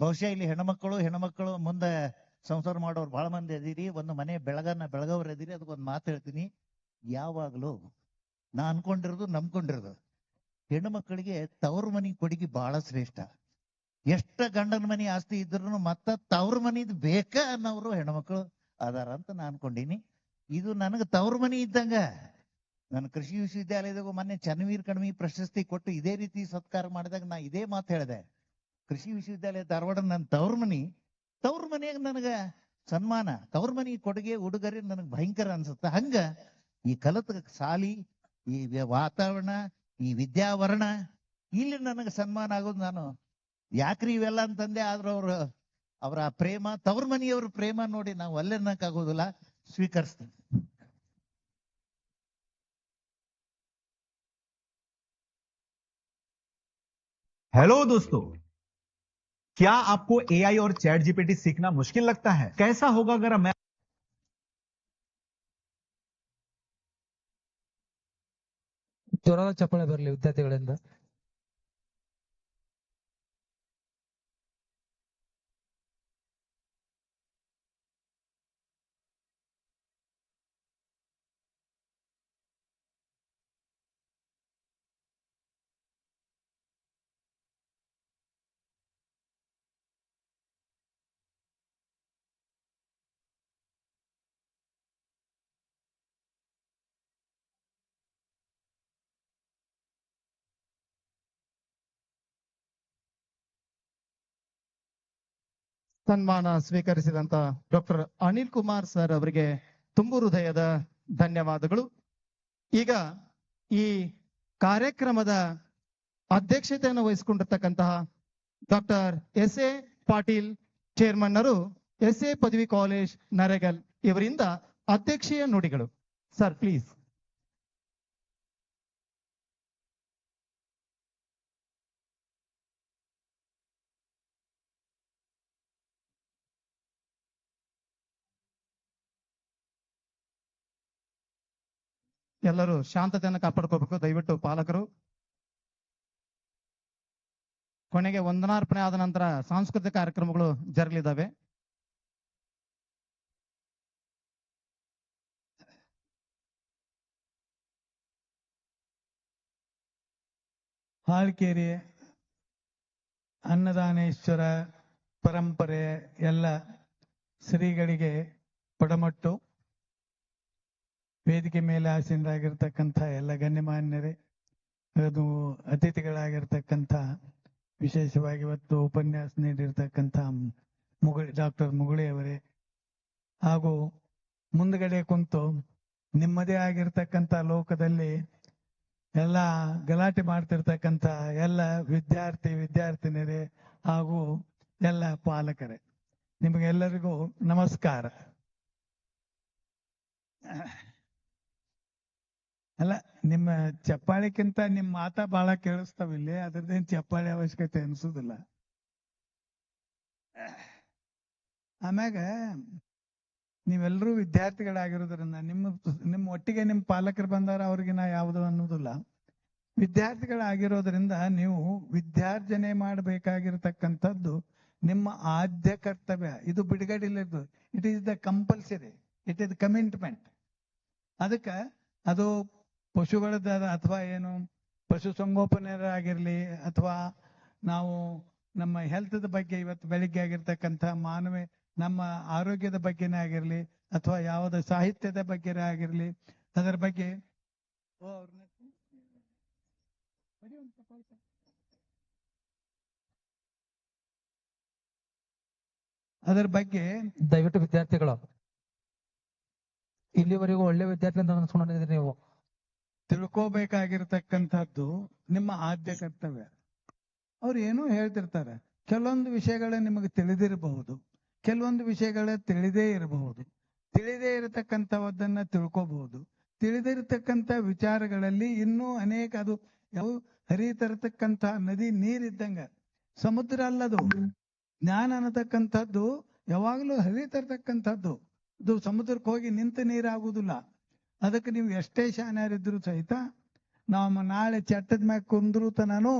ಬಹುಶಃ ಇಲ್ಲಿ ಹೆಣ್ಮಕ್ಳು ಮುಂದೆ ಸಂಸಾರ ಮಾಡೋರು ಬಹಳ ಮಂದಿ ಅದೀರಿ. ಒಂದು ಮನೆ ಬೆಳಗವ್ರು ಅದೀರಿ. ಅದಕ್ಕೊಂದು ಮಾತು ಹೇಳ್ತೀನಿ. ಯಾವಾಗ್ಲೂ ನಾ ಅನ್ಕೊಂಡಿರೋದು ನಂಬ್ಕೊಂಡಿರೋದು, ಹೆಣ್ಣು ಮಕ್ಕಳಿಗೆ ತವ್ರ ಮನಿ ಕೊಡುಗೆ ಬಹಳ ಶ್ರೇಷ್ಠ. ಎಷ್ಟ ಗಂಡನ ಮನಿ ಆಸ್ತಿ ಇದ್ರು ಮತ್ತ ತವ್ರ ಮನಿದ್ ಬೇಕ ಅನ್ನೋರು ಹೆಣ್ಮಕ್ಳು ಅದಾರ ಅಂತ ನಾ ಅನ್ಕೊಂಡೀನಿ. ಇದು ನನಗೆ ತವ್ರ ಮನಿ ಇದ್ದಂಗ. ನಾನು ಕೃಷಿ ವಿಶ್ವವಿದ್ಯಾಲಯದಾಗ ಮೊನ್ನೆ ಚನ್ನವೀರ್ ಕಣ್ವಿ ಪ್ರಶಸ್ತಿ ಕೊಟ್ಟು ಇದೇ ರೀತಿ ಸತ್ಕಾರ ಮಾಡಿದಾಗ ನಾ ಇದೇ ಮಾತು ಹೇಳಿದೆ. ಕೃಷಿ ವಿಶ್ವವಿದ್ಯಾಲಯ ಧಾರವಾಡ ನನ್ನ ತವ್ರ ಮನೆಯಾಗ ನನಗ ಸನ್ಮಾನ, ತವ್ರ ಮನಿ ಕೊಡುಗೆ ಉಡುಗೊರೆ ನನಗ್ ಭಯಂಕರ ಅನ್ಸುತ್ತ. ಹಂಗ ಈ ಕಲತ ಸಾಲಿ, ಈ ವಾತಾವರಣ, ಈ ವಿದ್ಯಾವರಣ ಇಲ್ಲಿ ನನಗೆ ಸನ್ಮಾನ ಆಗೋದು. ನಾನು ಯಾಕ್ರಿ ಇವೆಲ್ಲ ಅಂತಂದೆ. ಆದ್ರ ಅವರ ಪ್ರೇಮ, ತವ್ರ ಮನಿಯವ್ರ ಪ್ರೇಮ ನೋಡಿ ನಾವು ಅಲ್ಲೆನ್ನಕ್ಕಾಗೋದಿಲ್ಲ. ಸ್ವೀಕರಿಸ್ತೀನಿ. हेलो दोस्तों, क्या आपको एआई और चैट जीपीटी सीखना मुश्किल लगता है? कैसा होगा अगर मैं ಜೋರಾದ ಚಪ್ಪಾಳೆ ಬರಲಿ ವಿದ್ಯಾರ್ಥಿಗಳಿಂದ. ಸನ್ಮಾನ ಸ್ವೀಕರಿಸಿದಂತ ಡಾಕ್ಟರ್ ಅನಿಲ್ ಕುಮಾರ್ ಸರ್ ಅವರಿಗೆ ತುಂಬು ಹೃದಯದ ಧನ್ಯವಾದಗಳು. ಈಗ ಈ ಕಾರ್ಯಕ್ರಮದ ಅಧ್ಯಕ್ಷತೆಯನ್ನು ವಹಿಸಿಕೊಂಡಿರ್ತಕ್ಕಂತಹ ಡಾಕ್ಟರ್ ಎಸ್.ಎ. ಪಾಟೀಲ್ ಚೇರ್ಮನ್ನರು, ಎಸ್.ಎ. ಪದವಿ ಕಾಲೇಜ್ ನರೇಗಲ್ ಇವರಿಂದ ಅಧ್ಯಕ್ಷೀಯ ನುಡಿಗಳು. Sir please. ಎಲ್ಲರೂ ಶಾಂತತೆಯನ್ನು ಕಾಪಾಡ್ಕೋಬೇಕು ದಯವಿಟ್ಟು ಪಾಲಕರು. ಕೊನೆಗೆ ವಂದನಾರ್ಪಣೆ ಆದ ನಂತರ ಸಾಂಸ್ಕೃತಿಕ ಕಾರ್ಯಕ್ರಮಗಳು ಜರಗಲಿದ್ದಾವೆ. ಹಾಳ್ಕೇರಿ ಅನ್ನದಾನೇಶ್ವರ ಪರಂಪರೆ ಎಲ್ಲ ಶ್ರೀಗಳಿಗೆ ಪಡಮಟ್ಟು, ವೇದಿಕೆ ಮೇಲೆ ಆಸೀನರಾಗಿರ್ತಕ್ಕಂಥ ಎಲ್ಲ ಗಣ್ಯಮಾನ್ಯರೇ, ಅದು ಅತಿಥಿಗಳಾಗಿರ್ತಕ್ಕಂಥ, ವಿಶೇಷವಾಗಿ ಇವತ್ತು ಉಪನ್ಯಾಸ ನೀಡಿರ್ತಕ್ಕಂಥ ಡಾಕ್ಟರ್ ಮುಗುಳಿ ಅವರೇ, ಹಾಗೂ ಮುಂದ್ಗಡೆ ಕುಂತು ನಿಮ್ಮದೇ ಆಗಿರ್ತಕ್ಕಂಥ ಲೋಕದಲ್ಲಿ ಎಲ್ಲ ಗಲಾಟೆ ಮಾಡ್ತಿರ್ತಕ್ಕಂಥ ಎಲ್ಲ ವಿದ್ಯಾರ್ಥಿನಿಯರೇ ಹಾಗೂ ಎಲ್ಲ ಪಾಲಕರೇ, ನಿಮಗೆಲ್ಲರಿಗೂ ನಮಸ್ಕಾರ. ಅಲ್ಲ, ನಿಮ್ಮ ಚಪ್ಪಾಳಿಕ್ಕಿಂತ ನಿಮ್ಮ ಮಾತಾ ಬಹಳ ಕೇಳಿಸ್ತಾವಿಲ್ಲಿ, ಅದ್ರದ್ದೇನು ಚಪ್ಪಾಳಿ ಅವಶ್ಯಕತೆ ಅನ್ಸುದಿಲ್ಲ. ಆಮ್ಯಾಗ ನೀವೆಲ್ಲರೂ ವಿದ್ಯಾರ್ಥಿಗಳಾಗಿರೋದ್ರಿಂದ ನಿಮ್ಮ ಒಟ್ಟಿಗೆ ನಿಮ್ಮ ಪಾಲಕರು ಬಂದಾರ, ಅವ್ರಿಗೆ ನಾ ಯಾವುದು ಅನ್ನೋದಿಲ್ಲ. ವಿದ್ಯಾರ್ಥಿಗಳಾಗಿರೋದ್ರಿಂದ ನೀವು ವಿದ್ಯಾರ್ಜನೆ ಮಾಡಬೇಕಾಗಿರ್ತಕ್ಕಂಥದ್ದು ನಿಮ್ಮ ಆದ್ಯ ಕರ್ತವ್ಯ. ಇದು ಬಿಡುಗಡಿಲಿದ್ದು. It is the compulsory, it is commitment. ಅದಕ್ಕೆ ಅದು ಪಶುಗಳದ ಅಥವಾ ಏನು ಪಶು ಸಂಗೋಪನೆಯರಾಗಿರ್ಲಿ, ಅಥವಾ ನಾವು ನಮ್ಮ ಹೆಲ್ತ್ ಬಗ್ಗೆ ಇವತ್ತು ಬೆಳಿಗ್ಗೆ ಆಗಿರ್ತಕ್ಕಂಥ ನಮ್ಮ ಆರೋಗ್ಯದ ಬಗ್ಗೆನೇ ಆಗಿರ್ಲಿ, ಅಥವಾ ಯಾವುದೇ ಸಾಹಿತ್ಯದ ಬಗ್ಗೆನೇ ಆಗಿರ್ಲಿ, ಅದರ ಬಗ್ಗೆ ಅದರ ಬಗ್ಗೆ ದಯವಿಟ್ಟು ವಿದ್ಯಾರ್ಥಿಗಳು, ಇಲ್ಲಿವರೆಗೂ ಒಳ್ಳೆ ವಿದ್ಯಾರ್ಥಿ ಅಂತ ಅನ್ಸ್ಕೊಂಡಿದ್ದೀರಿ ನೀವು. ತಿಳ್ಕೋಬೇಕಾಗಿರ್ತಕ್ಕಂಥದ್ದು ನಿಮ್ಮ ಆದ್ಯ ಕರ್ತವ್ಯ. ಅವ್ರು ಏನೋ ಹೇಳ್ತಿರ್ತಾರೆ, ಕೆಲವೊಂದು ವಿಷಯಗಳ ನಿಮಗೆ ತಿಳಿದಿರಬಹುದು, ಕೆಲವೊಂದು ವಿಷಯಗಳ ತಿಳಿದೇ ಇರಬಹುದು. ತಿಳಿದೇ ಇರತಕ್ಕಂಥವದನ್ನ ತಿಳ್ಕೋಬಹುದು. ತಿಳಿದಿರತಕ್ಕಂಥ ವಿಚಾರಗಳಲ್ಲಿ ಇನ್ನೂ ಅನೇಕ, ಅದು ಯಾವ ಹರಿತಿರತಕ್ಕಂಥ ನದಿ ನೀರಿದ್ದಂಗ, ಸಮುದ್ರ ಅಲ್ಲದು. ಜ್ಞಾನ ಅನ್ನತಕ್ಕಂಥದ್ದು ಯಾವಾಗಲೂ ಹರಿತಿರ್ತಕ್ಕಂಥದ್ದು. ಅದು ಸಮುದ್ರಕ್ಕೆ ಹೋಗಿ ನಿಂತ ನೀರಾಗುವುದಿಲ್ಲ. ಅದಕ್ಕೆ ನೀವು ಎಷ್ಟೇ ಶಾನ್ಯಾರಿದ್ರು ಸಹಿತ ನಾವು ನಾಳೆ ಚಟ್ಟದ ಮ್ಯಾಗ ಕುಂದ್ರು ತನೂ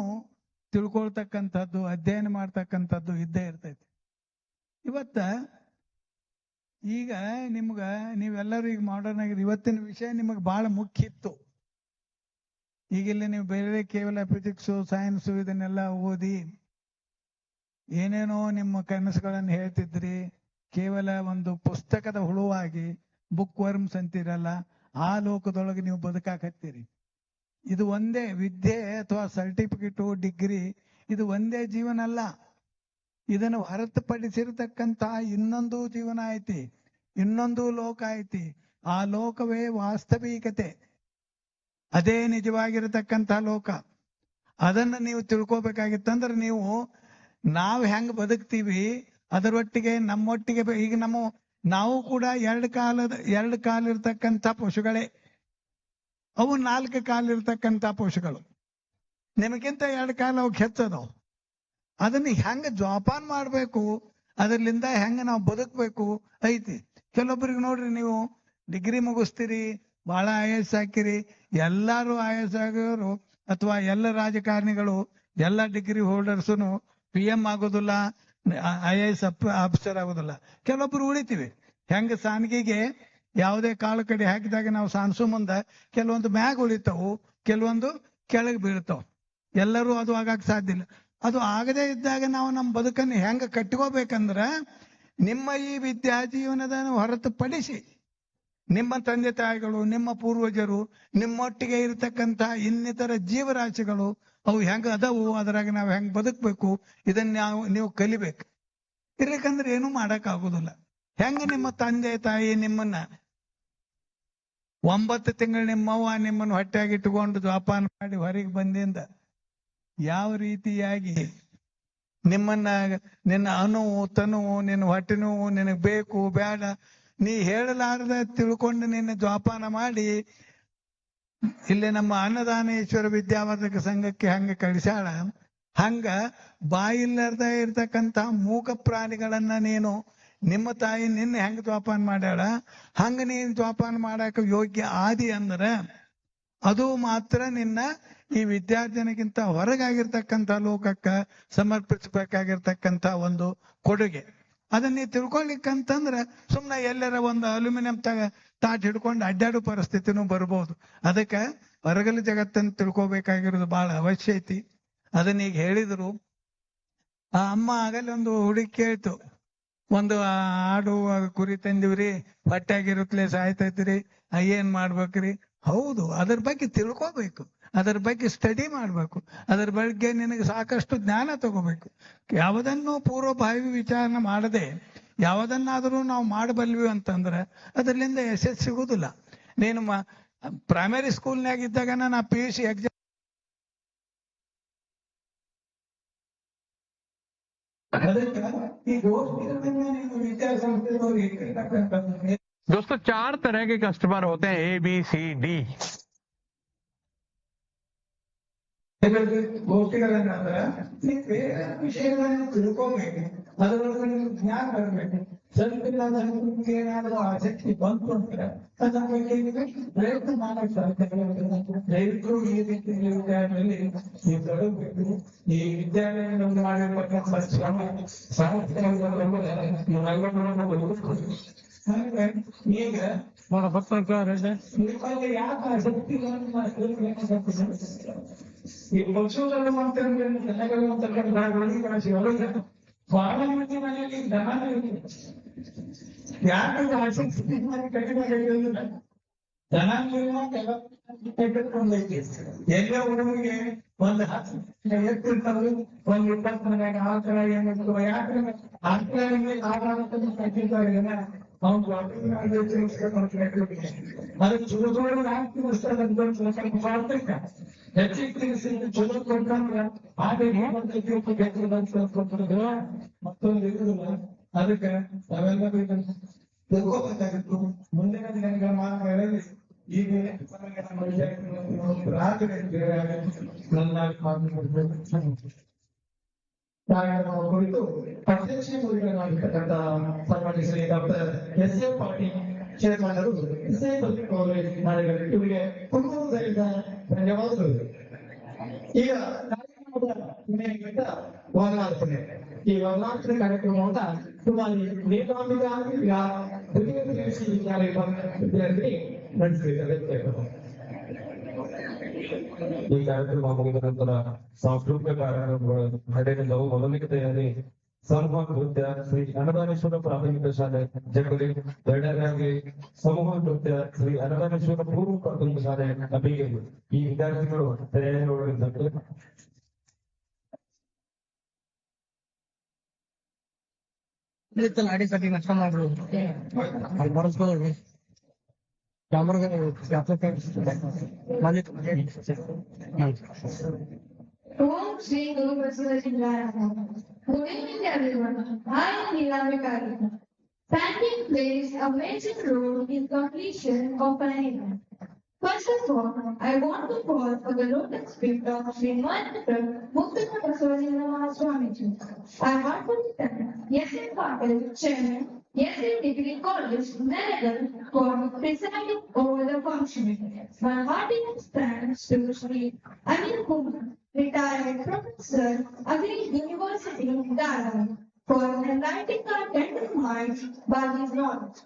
ತಿಳ್ಕೊಳ್ತಕ್ಕಂಥದ್ದು, ಅಧ್ಯಯನ ಮಾಡ್ತಕ್ಕಂಥದ್ದು ಇದ್ದೇ ಇರ್ತೈತಿ. ಇವತ್ತ ಈಗ ನೀವೆಲ್ಲರೂ ಈಗ ಮಾಡರ್ನ್ ಆಗಿರಿ. ಇವತ್ತಿನ ವಿಷಯ ನಿಮಗೆ ಬಹಳ ಮುಖ್ಯ ಇತ್ತು. ಈಗಿಲ್ಲಿ ನೀವು ಬೇರೆ ಕೇವಲ ಫಿಸಿಕ್ಸು, ಸೈನ್ಸು ಇದನ್ನೆಲ್ಲ ಓದಿ ಏನೇನೋ ನಿಮ್ಮ ಕನಸುಗಳನ್ನು ಹೇಳ್ತಿದ್ರಿ. ಕೇವಲ ಒಂದು ಪುಸ್ತಕದ ಹುಳುವಾಗಿ, ಬುಕ್ ವರ್ಮ್ಸ್ ಅಂತೀರಲ್ಲ, ಆ ಲೋಕದೊಳಗೆ ನೀವು ಬದುಕಾಕತ್ತೀರಿ. ಇದು ಒಂದೇ ವಿದ್ಯೆ ಅಥವಾ ಸರ್ಟಿಫಿಕೇಟು, ಡಿಗ್ರಿ, ಇದು ಒಂದೇ ಜೀವನ ಅಲ್ಲ. ಇದನ್ನು ಹೊರತುಪಡಿಸಿರ್ತಕ್ಕಂಥ ಇನ್ನೊಂದು ಜೀವನ ಐತಿ, ಇನ್ನೊಂದು ಲೋಕ ಐತಿ. ಆ ಲೋಕವೇ ವಾಸ್ತವಿಕತೆ, ಅದೇ ನಿಜವಾಗಿರತಕ್ಕಂಥ ಲೋಕ. ಅದನ್ನ ನೀವು ತಿಳ್ಕೊಬೇಕಾಗಿತ್ತಂದ್ರೆ ನಾವು ಹೆಂಗ್ ಬದುಕ್ತೀವಿ ಅದರೊಟ್ಟಿಗೆ ನಮ್ಮೊಟ್ಟಿಗೆ ಈಗ ನಾವು ಕೂಡ ಎರಡು ಕಾಲಿರ್ತಕ್ಕಂಥ ಪಶುಗಳೇ. ಅವು 4 ಕಾಲಿರ್ತಕ್ಕಂಥ ಪಶುಗಳು. ನಿಮಗಿಂತ 2 ಕಾಲು ಅವಕ್ಕೆ ಹೆಚ್ಚದವು. ಅದನ್ನ ಹೆಂಗ ಜೋಪಾನ ಮಾಡ್ಬೇಕು, ಅದರ್ಲಿಂದ ಹೆಂಗ ನಾವು ಬದುಕ್ಬೇಕು ಐತಿ. ಕೆಲವೊಬ್ಬರಿಗೆ ನೋಡ್ರಿ, ನೀವು ಡಿಗ್ರಿ ಮುಗಿಸ್ತೀರಿ, ಬಹಳ IAS ಹಾಕಿರಿ. ಎಲ್ಲಾರು IAS ಆಗೋರು ಅಥವಾ ಎಲ್ಲ ರಾಜಕಾರಣಿಗಳು, ಎಲ್ಲ ಡಿಗ್ರಿ ಹೋಲ್ಡರ್ಸುನು PM ಆಗೋದಿಲ್ಲ, IAS ಆಫೀಸರ್ ಆಗೋದಿಲ್ಲ. ಕೆಲವೊಬ್ರು ಉಳಿತೀವಿ. ಹೆಂಗ ಸಾನ್ಗಿಗೆ ಯಾವುದೇ ಕಾಳು ಕಡೆ ಹಾಕಿದಾಗ ನಾವು ಸಾನ್ಸು ಮುಂದೆ ಕೆಲವೊಂದು ಮ್ಯಾಗ ಉಳಿತಾವು, ಕೆಲವೊಂದು ಕೆಳಗೆ ಬೀಳ್ತಾವ. ಎಲ್ಲರೂ ಅದು ಆಗಕ್ಕೆ ಸಾಧ್ಯ ಇಲ್ಲ. ಅದು ಆಗದೇ ಇದ್ದಾಗ ನಾವು ನಮ್ಮ ಬದುಕನ್ನು ಹೆಂಗ ಕಟ್ಕೋಬೇಕಂದ್ರ, ನಿಮ್ಮ ಈ ವಿದ್ಯಾ ಜೀವನದ ಹೊರತುಪಡಿಸಿ ನಿಮ್ಮ ತಂದೆ ತಾಯಿಗಳು, ನಿಮ್ಮ ಪೂರ್ವಜರು, ನಿಮ್ಮೊಟ್ಟಿಗೆ ಇರತಕ್ಕಂಥ ಇನ್ನಿತರ ಜೀವರಾಶಿಗಳು ಅವು ಹೆಂಗ ಅದವು, ಅದ್ರಾಗ ನಾವು ಹೆಂಗ್ ಬದುಕ್ಬೇಕು, ಇದನ್ನ ನೀವು ಕಲಿಬೇಕು. ಇರ್ಲಿಕ್ಕಂದ್ರೆ ಏನು ಮಾಡಕ್ ಆಗುದಿಲ್ಲ. ಹೆಂಗ ನಿಮ್ಮ ತಂದೆ ತಾಯಿ ನಿಮ್ಮನ್ನ 9 ತಿಂಗಳು ನಿಮ್ಮವ್ವ ನಿಮ್ಮನ್ನು ಹೊಟ್ಟೆಯಾಗಿಟ್ಟುಕೊಂಡು ಜೋಪಾನ ಮಾಡಿ ಹೊರಗೆ ಬಂದಿಂದ ಯಾವ ರೀತಿಯಾಗಿ ನಿಮ್ಮನ್ನ, ನಿನ್ನ ಅನುವು ತನುವು, ನಿನ್ನ ಹೊಟ್ಟೆ ನೋವು, ನಿನಗೆ ಬೇಕು ಬೇಡ ನೀ ಹೇಳಲಾರದ ತಿಳ್ಕೊಂಡು ನಿನ್ನ ಜೋಪಾನ ಮಾಡಿ ಇಲ್ಲಿ ನಮ್ಮ ಅನ್ನದಾನೇಶ್ವರ ವಿದ್ಯಾವರ್ಧಕ ಸಂಘಕ್ಕೆ ಹಂಗ ಕಳಿಸ್ಯಾಳ. ಹಂಗ ಬಾಯಿಲ್ಲದ ಇರ್ತಕ್ಕಂಥ ಮೂಕ ಪ್ರಾಣಿಗಳನ್ನ ನೀನು, ನಿಮ್ಮ ತಾಯಿ ನಿನ್ನ ಹೆಂಗ ಜೋಪಾನ ಮಾಡ್ಯಾಳ ಹಂಗ ನೀನ್ ಜೋಪಾನ ಮಾಡಾಕ ಯೋಗ್ಯ ಆದಿ ಅಂದ್ರೆ ಅದು ಮಾತ್ರ ನಿನ್ನ ಈ ವಿದ್ಯಾರ್ಜನೆಗಿಂತ ಹೊರಗಾಗಿರ್ತಕ್ಕಂಥ ಲೋಕಕ್ಕ ಸಮರ್ಪಿಸಬೇಕಾಗಿರ್ತಕ್ಕಂಥ ಒಂದು ಕೊಡುಗೆ. ಅದನ್ನ ನೀವು ತಿಳ್ಕೊಳ್ಲಿಕ್ಕಂತಂದ್ರ ಸುಮ್ಮನೆ ಎಲ್ಲರ ಒಂದು ಅಲ್ಯೂಮಿನಿಯಂ ತಾಟ್ ಹಿಡ್ಕೊಂಡು ಅಡ್ಡಾಡೋ ಪರಿಸ್ಥಿತಿನೂ ಬರ್ಬೋದು. ಅದಕ್ಕೆ ಹೊರಗಲ ಜಗತ್ತನ್ನು ತಿಳ್ಕೊಬೇಕಾಗಿರೋದು ಬಹಳ ಅವಶ್ಯ ಐತಿ. ಅದನ್ನ ಈಗ ಹೇಳಿದ್ರು. ಆ ಅಮ್ಮ ಆಗಲ್ಲ ಒಂದು ಹುಡುಗಿ ಕೇಳ್ತು, ಒಂದು ಆಡು ಕುರಿ ತಂದಿವ್ರಿ, ಹೊಟ್ಟೆಗಿರುತ್ತಲೇ ಸಾಯ್ತೈತ್ರಿ, ಏನ್ ಮಾಡ್ಬೇಕ್ರಿ? ಹೌದು, ಅದ್ರ ಬಗ್ಗೆ ತಿಳ್ಕೊಬೇಕು, ಅದರ ಬಗ್ಗೆ ಸ್ಟಡಿ ಮಾಡ್ಬೇಕು, ಅದರ ಬಗ್ಗೆ ನಿನಗೆ ಸಾಕಷ್ಟು ಜ್ಞಾನ ತಗೋಬೇಕು. ಯಾವುದನ್ನು ಪೂರ್ವಭಾವಿ ವಿಚಾರಣೆ ಮಾಡದೆ ಯಾವುದನ್ನಾದರೂ ನಾವು ಮಾಡಬಲ್ವಿ ಅಂತಂದ್ರೆ ಅದರಿಂದ ಯಶಸ್ಸು ಸಿಗುದಿಲ್ಲ. ನೀನು ಪ್ರೈಮರಿ ಸ್ಕೂಲ್ನಾಗ ಇದ್ದಾಗ ನಾನು PUC ಎಕ್ಸಾಮ್ दोस्तों 4 तरह के कस्टमर होते हैं, ABCD। ಗೋಷ್ಠಿಗಳನ್ನಾದ್ರೆ ನೀವು ಬೇರೆ ವಿಷಯಗಳನ್ನು ತಿಳ್ಕೋಬೇಕು, ಅದರೊಳಗೆ ನಿಮ್ಗೆ ಜ್ಞಾನ ಬರಬೇಕು. ಸ್ವಲ್ಪ ಏನಾದರೂ ಆಸಕ್ತಿ ಬಂತು ಅಂದ್ರೆ ಅದರ ಬಗ್ಗೆ ನೀವು ಪ್ರಯತ್ನ ಮಾಡಕ್ ಸಾಧ್ಯ. ದಯವಿಟ್ಟು ಈ ರೀತಿ ವಿದ್ಯಾಲಯದಲ್ಲಿ ನೀವು ತೊಡಗಬೇಕು. ಈ ವಿದ್ಯಾಲಯದಲ್ಲಿ ಮಾಡಿರ್ತಕ್ಕಂಥ ಶ್ರಮ ಈಗ ನಿಮ್ಮಲ್ಲಿ ಯಾಕೆ ಆಸಕ್ತಿ ಈ ಪಶುಗಳು ಬಹಳ ಮಂದಿ ಮನೆಯಲ್ಲಿ ದನ ಯಾಕೆ ಆಸಕ್ತಿ ಕಡಿಮೆ ಎಲ್ಲ ಹುಡುಗಿಗೆ ಒಂದು 10 ಎತ್ತಿರ್ತಾವೆ, ಒಂದು 20 ಮನೆಯಾಗ ಆಕಳ ಏನಿರ್ತವೆ. ಯಾಕಂದ್ರೆ ಆಕಳಿಗೆ ಆಗಾಗತ್ತನ್ನು ಕಟ್ಟಿದ್ದಾರೆ. ಅವ್ನು ಅದಕ್ಕೆ ಚಲೋ ಚಲೋ ಹಾಕಿ ಸ್ವಲ್ಪ ಮಾಡ್ತಕ್ಕ ಹೆಚ್ಚಿಗೆ ತಿಳಿಸಿ ಚಲೋ ಕೊಡ್ತಾರ ಹಾಗೆ ಮತ್ತೊಂದು ಇರುದಿಲ್ಲ. ಅದಕ್ಕೆ ನಾವೆಲ್ಲ ತಿಳ್ಕೋಬೇಕಾಗಿತ್ತು. ಮುಂದಿನ ದಿನಗಳ ಮಾತುಗಳಲ್ಲಿ ಈಗ ಕುರಿತು ಅಧ್ಯಕ್ಷ ಮುಖ್ಯರಾಗಿರ್ತಕ್ಕಂಥ ಸನ್ಮಾನ್ಯ Shri doctor S.A.. Patil chairman ಅವರು ಕಾಲೇಜ್ ನಾಳೆಗಳು ಇವರಿಗೆ ತುಂಬ ಧನ್ಯವಾದಗಳು. ಈಗ ಕಾರ್ಯಕ್ರಮದ ಕೊನೆಗಿಂತ ವರ್ಣಾರ್ಪಣೆ. ಈ ವರ್ಣಾರ್ಪಣೆ ಕಾರ್ಯಕ್ರಮವನ್ನ ಕುಮಾರಿ ನೇತಾಂಬಿಕಾ ದ್ವಿತೀಯ PUC ವಿದ್ಯಾಲಯದ ವಿದ್ಯಾರ್ಥಿ ನಡೆಸಬೇಕಾಗುತ್ತೆ. ಈ ಕಾರ್ಯಕ್ರಮ ಮುಗಿದ ನಂತರ ಸಾಂಸ್ಕೃತಿಕ ಕಾರ್ಯಕ್ರಮಗಳು ನಡೆಯಲಿದ್ದವು. ಮೊದಲಿಗೆ ತಯಾರಿ ಸಮೂಹ ನೃತ್ಯ ಶ್ರೀ ಅನ್ನದಾನೇಶ್ವರ ಪ್ರಾಥಮಿಕ ಶಾಲೆ ಜಗಲಿ, ಎರಡನೇದಾಗಿ ಸಮೂಹ ನೃತ್ಯ ಶ್ರೀ ಅನ್ನದಾನೇಶ್ವರ ಪೂರ್ವ ಪ್ರಾಥಮಿಕ ಶಾಲೆ ಅಭಿಗೇರಿ. ಈ ವಿದ್ಯಾರ್ಥಿಗಳು ತಯಾರಿ ನೋಡಿದಂತೆ ಅಡಿ ಕಟ್ಟಿ ನಷ್ಟ ಮಾಡ್ರು ಬರಸ್ಕೊಳ್ಳಿ Om Shri Guru Vasudevaya. Good evening, everyone. I am Neelam Karika. Planting plays a major role in completion of an event. First of all, I want to call for the lotus feet of Srimad Mukta Basavajana Swamiji. I want to thank S.A. Patil, Chairman, S.A. Degree College, Naragal, for presiding over the function. My heartiest thanks to Sri Anil Kumar, retired Professor, Agri University, Dhaka, for enlightening our tender minds by his knowledge.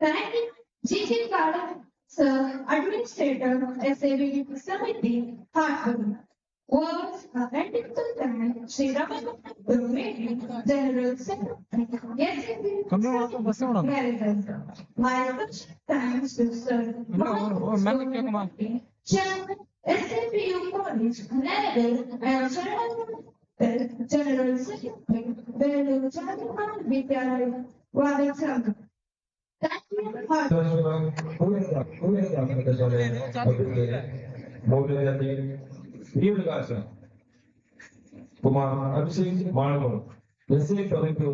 Thanking G.K. Kala, Sir, Administrator, SAB Samiti, Hartford. Words are ending to thank Sri Raman Brumedi, General Secretary, SAB Maryland. My special thanks to Sir Mohammed, Chairman, SAPU College, Naragal, and General Secretary, Velu Chandra Vidyalaya, Vadasanga. Thank you. Kumar Abhishek ಮಾಳವರು ಎಸ್.ಎ. ಕಲಿಕೆ